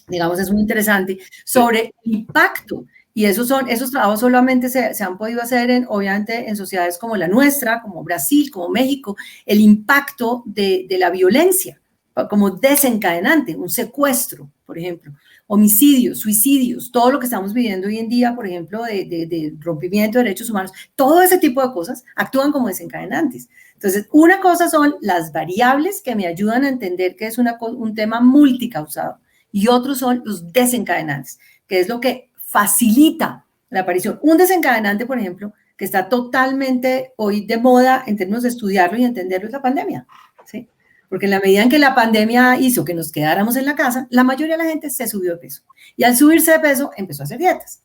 digamos es muy interesante, sobre el impacto. Y esos trabajos solamente se han podido hacer, obviamente, en sociedades como la nuestra, como Brasil, como México, el impacto de la violencia como desencadenante, un secuestro, por ejemplo, homicidios, suicidios, todo lo que estamos viviendo hoy en día, por ejemplo, de rompimiento de derechos humanos, todo ese tipo de cosas actúan como desencadenantes. Entonces, una cosa son las variables que me ayudan a entender que es un tema multicausado, y otros son los desencadenantes, que es lo que facilita la aparición. Un desencadenante, por ejemplo, que está totalmente hoy de moda en términos de estudiarlo y entenderlo, es la pandemia, ¿sí? Porque en la medida en que la pandemia hizo que nos quedáramos en la casa, la mayoría de la gente se subió de peso. Y al subirse de peso, empezó a hacer dietas.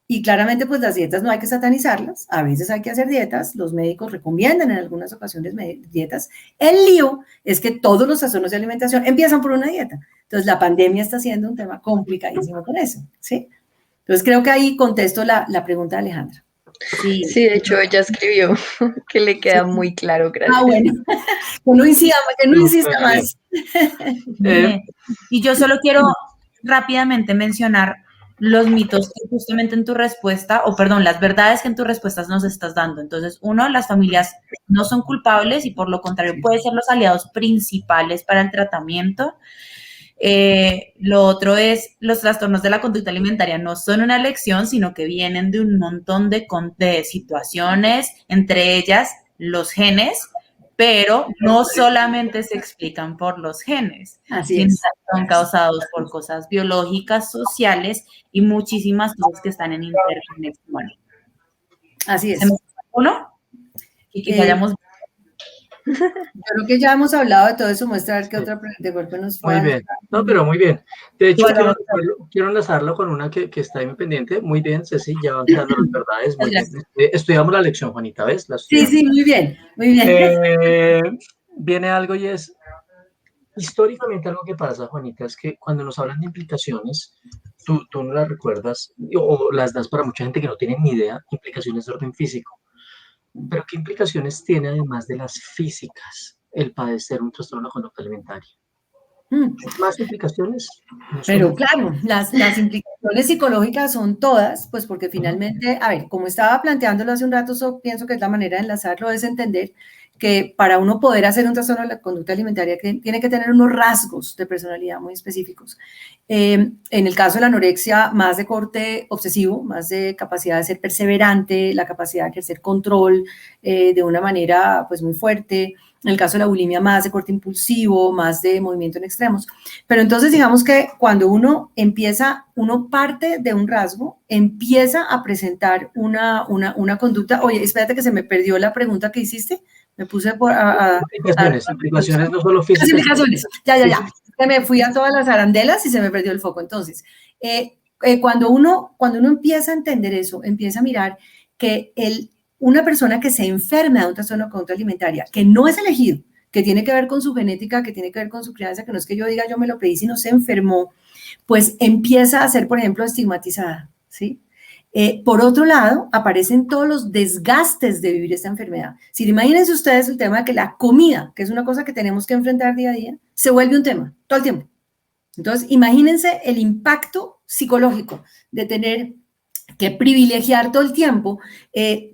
Y claramente, pues las dietas no hay que satanizarlas. A veces hay que hacer dietas. Los médicos recomiendan en algunas ocasiones dietas. El lío es que todos los trastornos de alimentación empiezan por una dieta. Entonces, la pandemia está siendo un tema complicadísimo con eso, ¿sí? Entonces, creo que ahí contesto la pregunta de Alejandra. Sí, de hecho, ella escribió que le queda muy claro, gracias. Ah, bueno, que no insista más. Y yo solo quiero rápidamente mencionar los mitos que justamente en tu respuesta, las verdades que en tus respuestas nos estás dando. Entonces, uno, las familias no son culpables y por lo contrario pueden ser los aliados principales para el tratamiento. Lo otro es, los trastornos de la conducta alimentaria no son una elección, sino que vienen de un montón de situaciones, entre ellas los genes, pero no solamente se explican por los genes, sino que son causados por cosas biológicas, sociales y muchísimas cosas que están en interconexión. Así es. ¿Se me fue uno? Y que hayamos... Yo creo que ya hemos hablado de todo eso, muestra a ver qué Sí. otra pregunta de golpe nos Muy pueda. bien. No, pero muy bien. De hecho, Bueno, quiero enlazarlo con una que está ahí pendiente. Muy bien, Ceci, ya van quedando las verdades. Muy bien. gracias. Estudiamos la lección, Juanita, ¿ves? La Sí, estudiamos. sí, muy bien, muy bien. Viene algo y es, históricamente algo que pasa, Juanita, es que cuando nos hablan de implicaciones, tú no las recuerdas o las das para mucha gente que no tiene ni idea, implicaciones de orden físico. Pero ¿qué implicaciones tiene además de las físicas el padecer un trastorno de la conducta alimentaria? ¿Más implicaciones? No Pero solo. claro, las implicaciones psicológicas son todas, pues porque finalmente, a ver, como estaba planteándolo hace un rato, pienso que es la manera de enlazarlo, es entender que para uno poder hacer un trastorno de la conducta alimentaria tiene que tener unos rasgos de personalidad muy específicos. En el caso de la anorexia, más de corte obsesivo, más de capacidad de ser perseverante, la capacidad de ejercer control de una manera pues muy fuerte. En el caso de la bulimia, más de corte impulsivo, más de movimiento en extremos. Pero entonces digamos que cuando uno parte de un rasgo, empieza a presentar una conducta. Oye, espérate que se me perdió la pregunta que hiciste. Me puse Implicaciones no solo las físicas. implicaciones. Ya. Me fui a todas las arandelas y se me perdió el foco. Entonces, cuando uno empieza a entender eso, empieza a mirar que una persona que se enferma de un trastorno de conducta alimentaria, que no es elegido, que tiene que ver con su genética, que tiene que ver con su crianza, que no es que yo diga yo me lo pedí, sino se enfermó, pues empieza a ser, por ejemplo, estigmatizada, ¿sí? Por otro lado, aparecen todos los desgastes de vivir esta enfermedad. Si imagínense ustedes el tema de que la comida, que es una cosa que tenemos que enfrentar día a día, se vuelve un tema todo el tiempo. Entonces, imagínense el impacto psicológico de tener que privilegiar todo el tiempo.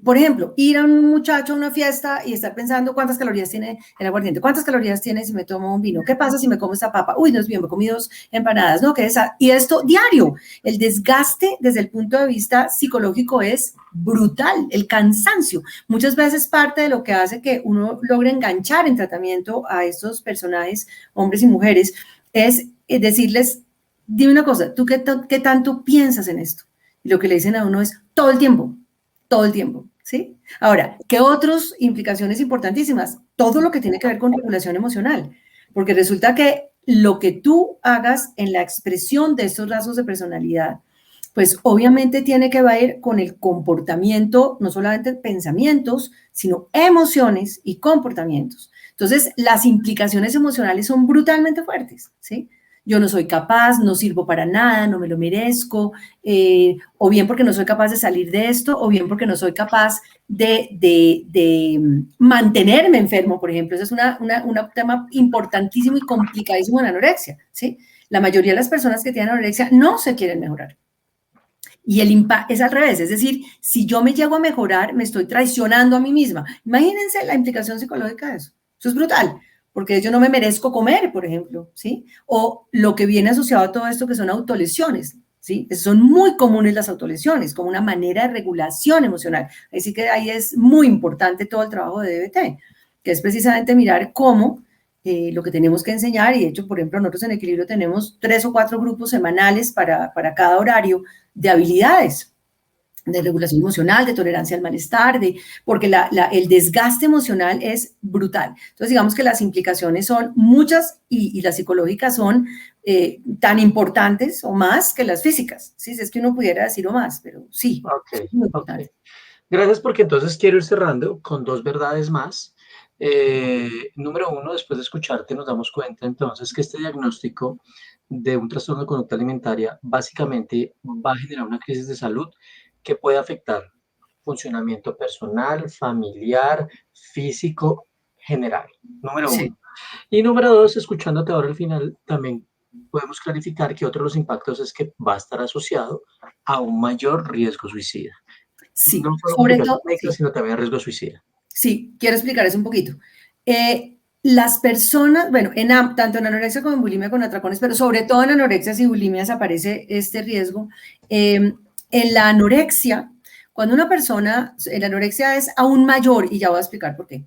Por ejemplo, ir a un muchacho a una fiesta y estar pensando cuántas calorías tiene el aguardiente, cuántas calorías tiene si me tomo un vino, qué pasa si me como esta papa, uy, no es bien, me comí 2 empanadas, ¿no? Y esto diario, el desgaste desde el punto de vista psicológico es brutal, el cansancio. Muchas veces parte de lo que hace que uno logre enganchar en tratamiento a estos personajes, hombres y mujeres, es decirles, dime una cosa, ¿tú qué tanto piensas en esto? Y lo que le dicen a uno es todo el tiempo, ¿sí? Ahora, ¿qué otras implicaciones importantísimas? Todo lo que tiene que ver con regulación emocional, porque resulta que lo que tú hagas en la expresión de estos rasgos de personalidad, pues obviamente tiene que ver con el comportamiento, no solamente pensamientos, sino emociones y comportamientos. Entonces, las implicaciones emocionales son brutalmente fuertes, ¿sí? Yo no soy capaz, no sirvo para nada, no me lo merezco, o bien porque no soy capaz de salir de esto, o bien porque no soy capaz de mantenerme enfermo, por ejemplo. Ese es un tema importantísimo y complicadísimo en la anorexia, ¿sí? La mayoría de las personas que tienen anorexia no se quieren mejorar. Y el impacto es al revés, es decir, si yo me llego a mejorar, me estoy traicionando a mí misma. Imagínense la implicación psicológica de eso. Eso es brutal, porque yo no me merezco comer, por ejemplo, ¿sí? O lo que viene asociado a todo esto que son autolesiones, ¿sí? Son muy comunes las autolesiones, como una manera de regulación emocional. Así que ahí es muy importante todo el trabajo de DBT, que es precisamente mirar cómo lo que tenemos que enseñar, y de hecho, por ejemplo, nosotros en Equilibrio tenemos 3 o 4 grupos semanales para cada horario de habilidades, de regulación emocional, de tolerancia al malestar, porque el desgaste emocional es brutal. Entonces, digamos que las implicaciones son muchas y las psicológicas son tan importantes o más que las físicas. Sí, es que uno pudiera decir o más, pero sí, Okay, es muy importante. okay. Gracias, porque entonces quiero ir cerrando con 2 verdades más. Número 1, después de escucharte nos damos cuenta entonces que este diagnóstico de un trastorno de conducta alimentaria básicamente va a generar una crisis de salud que puede afectar funcionamiento personal, familiar, físico, general. Número 1. Sí. Y número 2, escuchándote ahora al final, también podemos clarificar que otro de los impactos es que va a estar asociado a un mayor riesgo suicida. Sí, No solo sobre todo, médicas, sino también a riesgo suicida. Sí, quiero explicar eso un poquito. Las personas, bueno, tanto en anorexia como en bulimia con atracones, pero sobre todo en anorexias y bulimias aparece este riesgo. En la anorexia, cuando una persona, la anorexia es aún mayor, y ya voy a explicar por qué.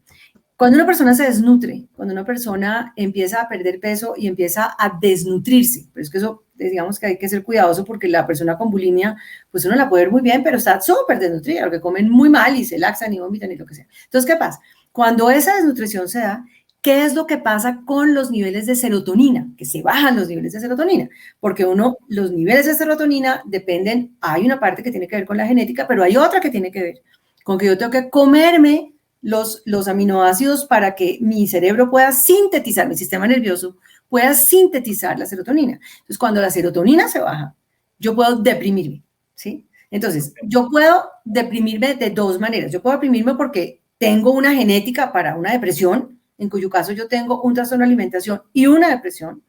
Cuando una persona se desnutre, cuando una persona empieza a perder peso y empieza a desnutrirse, pero es que eso, digamos que hay que ser cuidadoso porque la persona con bulimia, pues uno la puede ver muy bien, pero está súper desnutrida, porque comen muy mal y se laxan y vomitan y lo que sea. Entonces, ¿qué pasa? Cuando esa desnutrición se da, ¿qué es lo que pasa con los niveles de serotonina? Que se bajan los niveles de serotonina, porque los niveles de serotonina dependen, hay una parte que tiene que ver con la genética, pero hay otra que tiene que ver con que yo tengo que comerme los aminoácidos para que mi cerebro pueda sintetizar, mi sistema nervioso pueda sintetizar la serotonina. Entonces, cuando la serotonina se baja, yo puedo deprimirme, ¿sí? Entonces, yo puedo deprimirme de dos maneras. Yo puedo deprimirme porque tengo una genética para una depresión, en cuyo caso yo tengo un trastorno de alimentación y una depresión,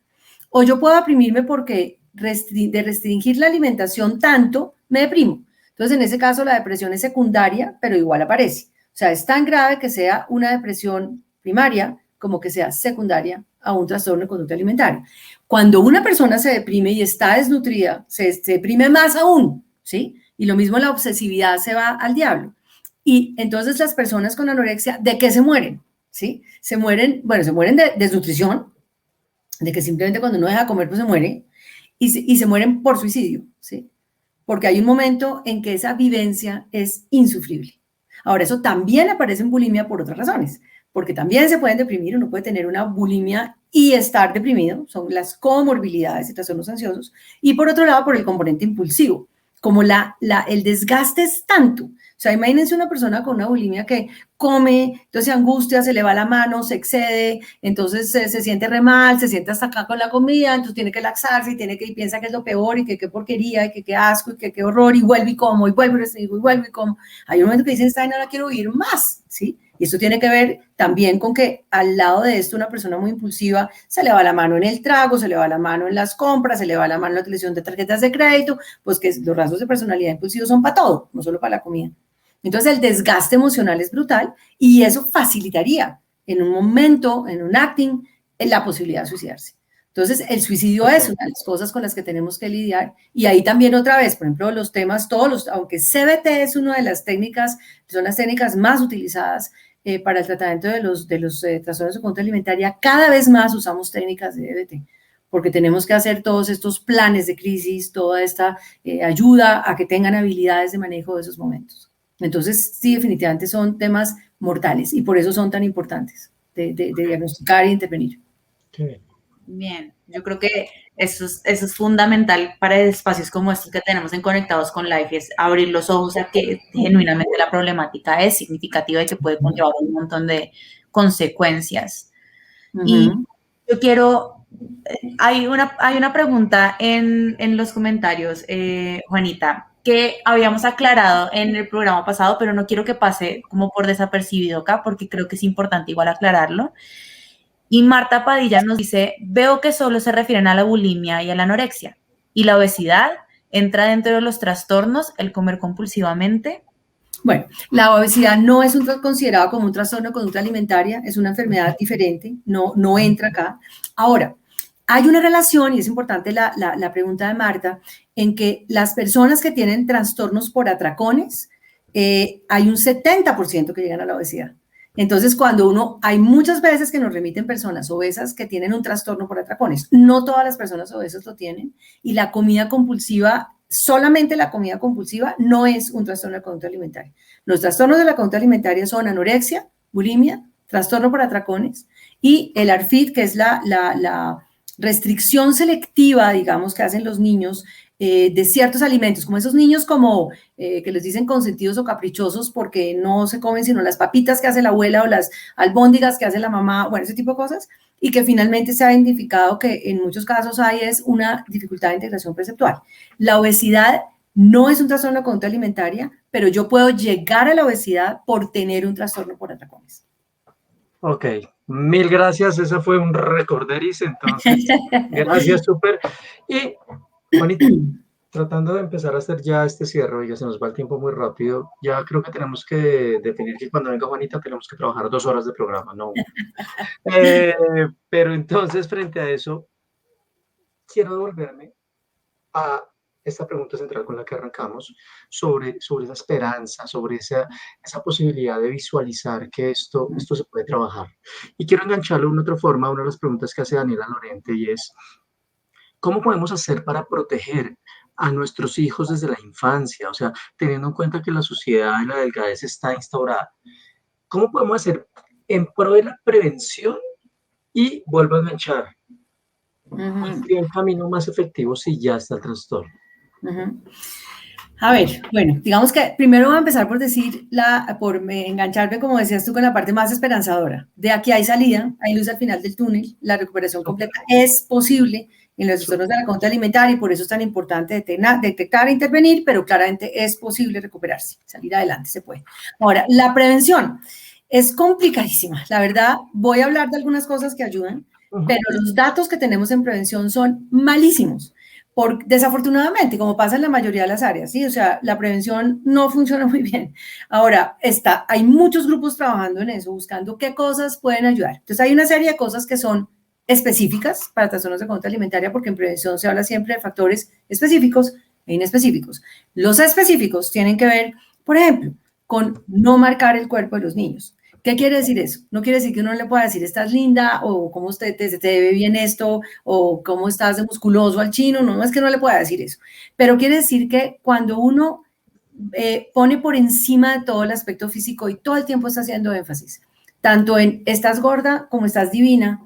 o yo puedo deprimirme porque de restringir la alimentación tanto, me deprimo. Entonces, en ese caso, la depresión es secundaria, pero igual aparece. O sea, es tan grave que sea una depresión primaria como que sea secundaria a un trastorno de conducta alimentaria. Cuando una persona se deprime y está desnutrida, se deprime más aún, ¿sí? Y lo mismo la obsesividad se va al diablo. Y entonces las personas con anorexia, ¿de qué se mueren? ¿Sí? Se mueren de desnutrición, de que simplemente cuando uno deja de comer, pues se muere, y se mueren por suicidio, ¿sí? Porque hay un momento en que esa vivencia es insufrible. Ahora, eso también aparece en bulimia por otras razones, porque también se pueden deprimir, uno puede tener una bulimia y estar deprimido, son las comorbilidades y trastornos ansiosos, y por otro lado, por el componente impulsivo, como el desgaste es tanto. O sea, imagínense una persona con una bulimia que come, entonces se angustia, se le va la mano, se excede, entonces se siente re mal, se siente hasta acá con la comida, entonces tiene que laxarse y piensa que es lo peor y que qué porquería y que qué asco y que qué horror y vuelve y como y vuelve y restringo y vuelve y como. Hay un momento que dicen, esta vaina no la quiero vivir más, ¿sí? Y esto tiene que ver también con que al lado de esto una persona muy impulsiva se le va la mano en el trago, se le va la mano en las compras, se le va la mano en la utilización de tarjetas de crédito, pues que los rasgos de personalidad impulsivos son para todo, no solo para la comida. Entonces el desgaste emocional es brutal y eso facilitaría en un momento, en un acting, la posibilidad de suicidarse. Entonces el suicidio es una de las cosas con las que tenemos que lidiar y ahí también otra vez, por ejemplo, los temas, aunque CBT es una de las técnicas, son las técnicas más utilizadas para el tratamiento de los trastornos de conducta alimentaria, cada vez más usamos técnicas de DBT porque tenemos que hacer todos estos planes de crisis, toda esta ayuda a que tengan habilidades de manejo de esos momentos. Entonces, sí, definitivamente son temas mortales y por eso son tan importantes de diagnosticar e intervenir. Bien, yo creo que eso es fundamental para espacios como estos que tenemos en Conectados con Life, es abrir los ojos a que genuinamente la problemática es significativa y que puede conllevar un montón de consecuencias. Y yo quiero, hay una pregunta en los comentarios, Juanita, que habíamos aclarado en el programa pasado, pero no quiero que pase como por desapercibido acá, porque creo que es importante igual aclararlo. Y Marta Padilla nos dice, veo que solo se refieren a la bulimia y a la anorexia. ¿Y la obesidad entra dentro de los trastornos, el comer compulsivamente? Bueno, la obesidad no es considerada como un trastorno de conducta alimentaria, es una enfermedad diferente, no entra acá. Ahora, hay una relación, y es importante la pregunta de Marta, en que las personas que tienen trastornos por atracones, hay un 70% que llegan a la obesidad. Entonces, hay muchas veces que nos remiten personas obesas que tienen un trastorno por atracones. No todas las personas obesas lo tienen, y la comida compulsiva, solamente la comida compulsiva, no es un trastorno de conducta alimentaria. Los trastornos de la conducta alimentaria son anorexia, bulimia, trastorno por atracones, y el ARFID, que es la restricción selectiva, digamos, que hacen los niños de ciertos alimentos, como esos niños que les dicen consentidos o caprichosos porque no se comen sino las papitas que hace la abuela o las albóndigas que hace la mamá, bueno, ese tipo de cosas, y que finalmente se ha identificado que en muchos casos es una dificultad de integración perceptual. La obesidad no es un trastorno de conducta alimentaria, pero yo puedo llegar a la obesidad por tener un trastorno por atracones. Ok, mil gracias, esa fue un recorderis, entonces, gracias, súper. Y, Juanita, tratando de empezar a hacer ya este cierre, ya se nos va el tiempo muy rápido, ya creo que tenemos que definir que cuando venga Juanita tenemos que trabajar 2 horas de programa, no. Pero entonces, frente a eso, quiero devolverme a esta pregunta central con la que arrancamos, sobre esa esperanza, sobre esa posibilidad de visualizar que esto se puede trabajar. Y quiero engancharlo de una otra forma, una de las preguntas que hace Daniela Lorente, y es, ¿cómo podemos hacer para proteger a nuestros hijos desde la infancia? O sea, teniendo en cuenta que la sociedad y la delgadez está instaurada, ¿cómo podemos hacer en pro de la prevención y vuelvo a enganchar. Ujú, Sería el camino más efectivo si ya está el trastorno. ujú. A ver, bueno, digamos que primero voy a empezar por decir, engancharme, como decías tú, con la parte más esperanzadora. De aquí hay salida, hay luz al final del túnel, la recuperación completa es posible en los trastornos de la conducta alimentaria y por eso es tan importante detectar e intervenir, pero claramente es posible recuperarse, salir adelante, se puede. Ahora, la prevención es complicadísima. La verdad, voy a hablar de algunas cosas que ayudan, pero los datos que tenemos en prevención son malísimos. Desafortunadamente, como pasa en la mayoría de las áreas, ¿sí? O sea, la prevención no funciona muy bien. Ahora, hay muchos grupos trabajando en eso, buscando qué cosas pueden ayudar. Entonces, hay una serie de cosas que son específicas para trastornos de conducta alimentaria, porque en prevención se habla siempre de factores específicos e inespecíficos. Los específicos tienen que ver, por ejemplo, con no marcar el cuerpo de los niños. ¿Qué quiere decir eso? No quiere decir que uno le pueda decir, estás linda, o cómo te ve bien esto, o cómo estás de musculoso al chino, no es que no le pueda decir eso. Pero quiere decir que cuando uno pone por encima de todo el aspecto físico y todo el tiempo está haciendo énfasis, tanto en estás gorda como estás divina,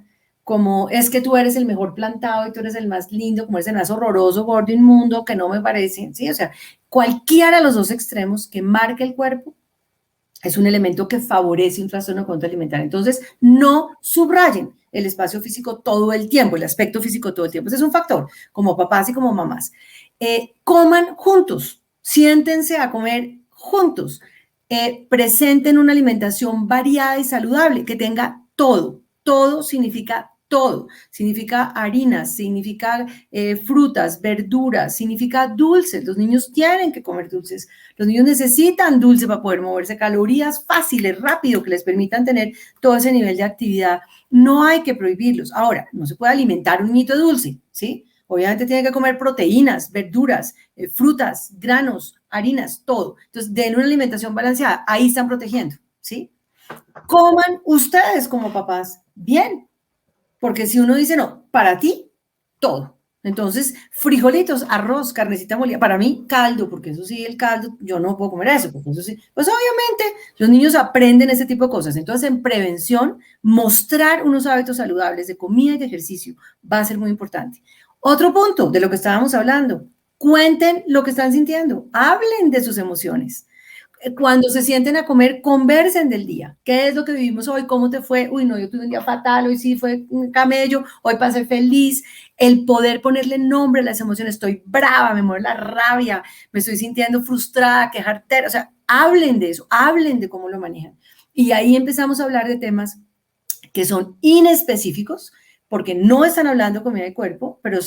como es que tú eres el mejor plantado y tú eres el más lindo, como eres el más horroroso, gordo, inmundo, que no me parece, ¿sí? O sea, cualquiera de los dos extremos que marque el cuerpo es un elemento que favorece un trastorno de conducta alimentaria. Entonces, no subrayen el espacio físico todo el tiempo, el aspecto físico todo el tiempo. Ese es un factor, como papás y como mamás. Coman juntos, siéntense a comer juntos, presenten una alimentación variada y saludable, que tenga todo. Todo significa todo. Significa harinas, significa frutas, verduras, significa dulces. Los niños tienen que comer dulces. Los niños necesitan dulce para poder moverse, calorías fáciles, rápido, que les permitan tener todo ese nivel de actividad. No hay que prohibirlos. Ahora, no se puede alimentar un niñito dulce, ¿sí? Obviamente tiene que comer proteínas, verduras, frutas, granos, harinas, todo. Entonces, den una alimentación balanceada. Ahí están protegiendo, ¿sí? Coman ustedes como papás bien. Porque si uno dice, no, para ti, todo. Entonces, frijolitos, arroz, carnecita molida, para mí, caldo, porque eso sí, el caldo, yo no puedo comer eso, porque eso sí, pues obviamente los niños aprenden ese tipo de cosas. Entonces, en prevención, mostrar unos hábitos saludables de comida y de ejercicio va a ser muy importante. Otro punto de lo que estábamos hablando, cuenten lo que están sintiendo, hablen de sus emociones. Cuando se sienten a comer, conversen del día. ¿Qué es lo que vivimos hoy? ¿Cómo te fue? Uy, no, yo tuve un día fatal, hoy sí fue un camello, hoy pasé feliz. El poder ponerle nombre a las emociones. Estoy brava, me mueve la rabia, me estoy sintiendo frustrada, quejartera. O sea, hablen de eso, hablen de cómo lo manejan. Y ahí empezamos a hablar de temas que son inespecíficos, porque no están hablando de comida de cuerpo, pero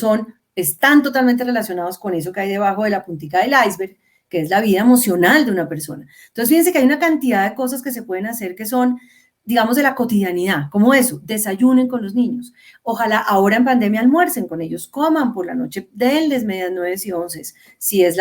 están totalmente relacionados con eso que hay debajo de la puntica del iceberg, que es la vida emocional de una persona. Entonces, fíjense que hay una cantidad de cosas que se pueden hacer que son, digamos, de la cotidianidad, como eso, desayunen con los niños. Ojalá ahora en pandemia almuercen con ellos, coman por la noche, denles medias 9 y 11, si es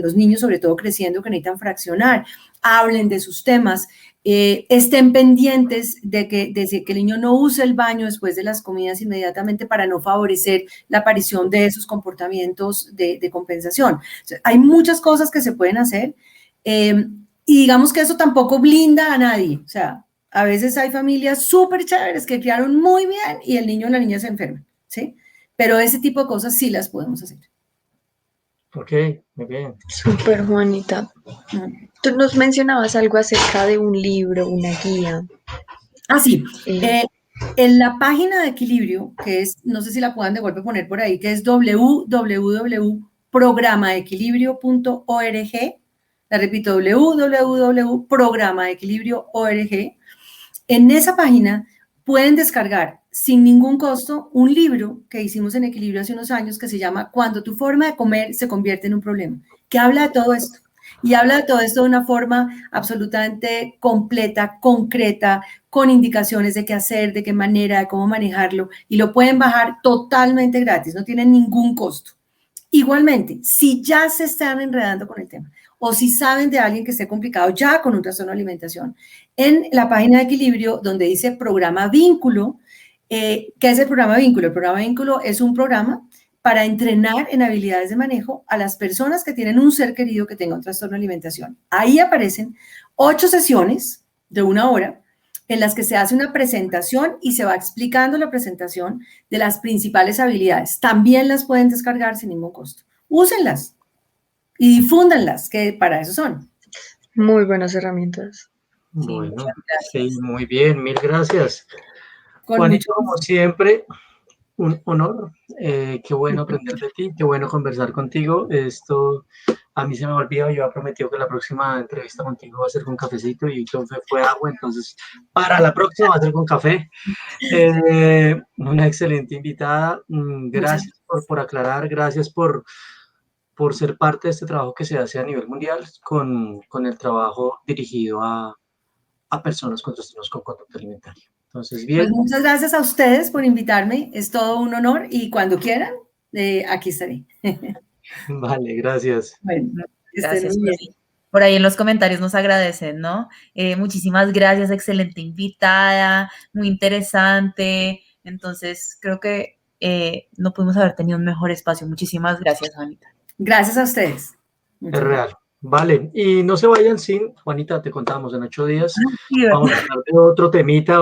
los niños sobre todo creciendo que necesitan fraccionar, hablen de sus temas, estén pendientes de que el niño no use el baño después de las comidas inmediatamente para no favorecer la aparición de esos comportamientos de compensación. O sea, hay muchas cosas que se pueden hacer y digamos que eso tampoco blinda a nadie. O sea, a veces hay familias súper chéveres que criaron muy bien y el niño o la niña se enferman, ¿sí? Pero ese tipo de cosas sí las podemos hacer. Ok, muy bien. Súper, Juanita. Tú nos mencionabas algo acerca de un libro, una guía. Ah, sí. En la página de Equilibrio, que es, no sé si la puedan de golpe poner por ahí, que es www.programadeequilibrio.org. La repito, www.programadeequilibrio.org. En esa página pueden descargar sin ningún costo un libro que hicimos en Equilibrio hace unos años que se llama Cuando tu forma de comer se convierte en un problema, que habla de todo esto. Y habla de todo esto de una forma absolutamente completa, concreta, con indicaciones de qué hacer, de qué manera, de cómo manejarlo. Y lo pueden bajar totalmente gratis, no tienen ningún costo. Igualmente, si ya se están enredando con el tema o si saben de alguien que esté complicado ya con un trastorno de alimentación, en la página de Equilibrio donde dice programa vínculo, ¿qué es el programa vínculo? El programa vínculo es un programa para entrenar en habilidades de manejo a las personas que tienen un ser querido que tenga un trastorno de alimentación. Ahí aparecen 8 sesiones de 1 hora en las que se hace una presentación y se va explicando la presentación de las principales habilidades. También las pueden descargar sin ningún costo. Úsenlas y difúndanlas, que para eso son. Muy buenas herramientas. Bueno, muchas gracias. sí, muy bien, mil gracias. Con Juanita, mucho como siempre, un honor. Qué bueno aprender de ti, qué bueno conversar contigo. Esto a mí se me ha olvidado, yo había prometido que la próxima entrevista contigo va a ser con cafecito y entonces fue agua, entonces para la próxima va a ser con café. Una excelente invitada. Gracias por aclarar, gracias por ser parte de este trabajo que se hace a nivel mundial con el trabajo dirigido a personas con trastornos con conducta alimentaria. Entonces, bien. Pues muchas gracias a ustedes por invitarme. Es todo un honor y cuando quieran, aquí estaré. Vale, gracias. Bueno, Gracias. Por ahí en los comentarios nos agradecen, ¿no? Muchísimas gracias, excelente invitada, muy interesante. Entonces, creo que no pudimos haber tenido un mejor espacio. Muchísimas gracias, Juanita. Gracias a ustedes. Es real. Vale, y no se vayan sin, Juanita, te contamos en 8 días, vamos a hablar de otro temita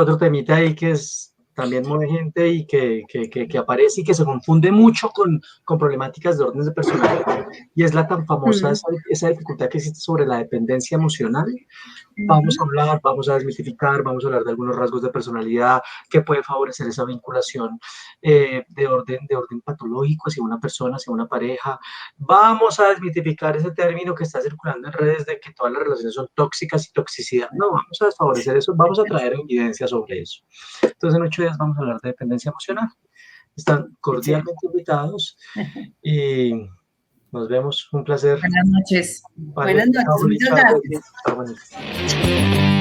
ahí que es también mueve gente y que aparece y que se confunde mucho con problemáticas de órdenes de personalidad, y es la tan famosa, esa dificultad que existe sobre la dependencia emocional. Vamos a hablar, vamos a desmitificar, vamos a hablar de algunos rasgos de personalidad que pueden favorecer esa vinculación de orden patológico hacia una persona, hacia una pareja. Vamos a desmitificar ese término que está circulando en redes de que todas las relaciones son tóxicas y toxicidad. No, vamos a desfavorecer eso, vamos a traer evidencia sobre eso. Entonces, en 8 días vamos a hablar de dependencia emocional. Están cordialmente invitados y nos vemos. Un placer. Buenas noches. Buenas noches. Muchas gracias. Chao,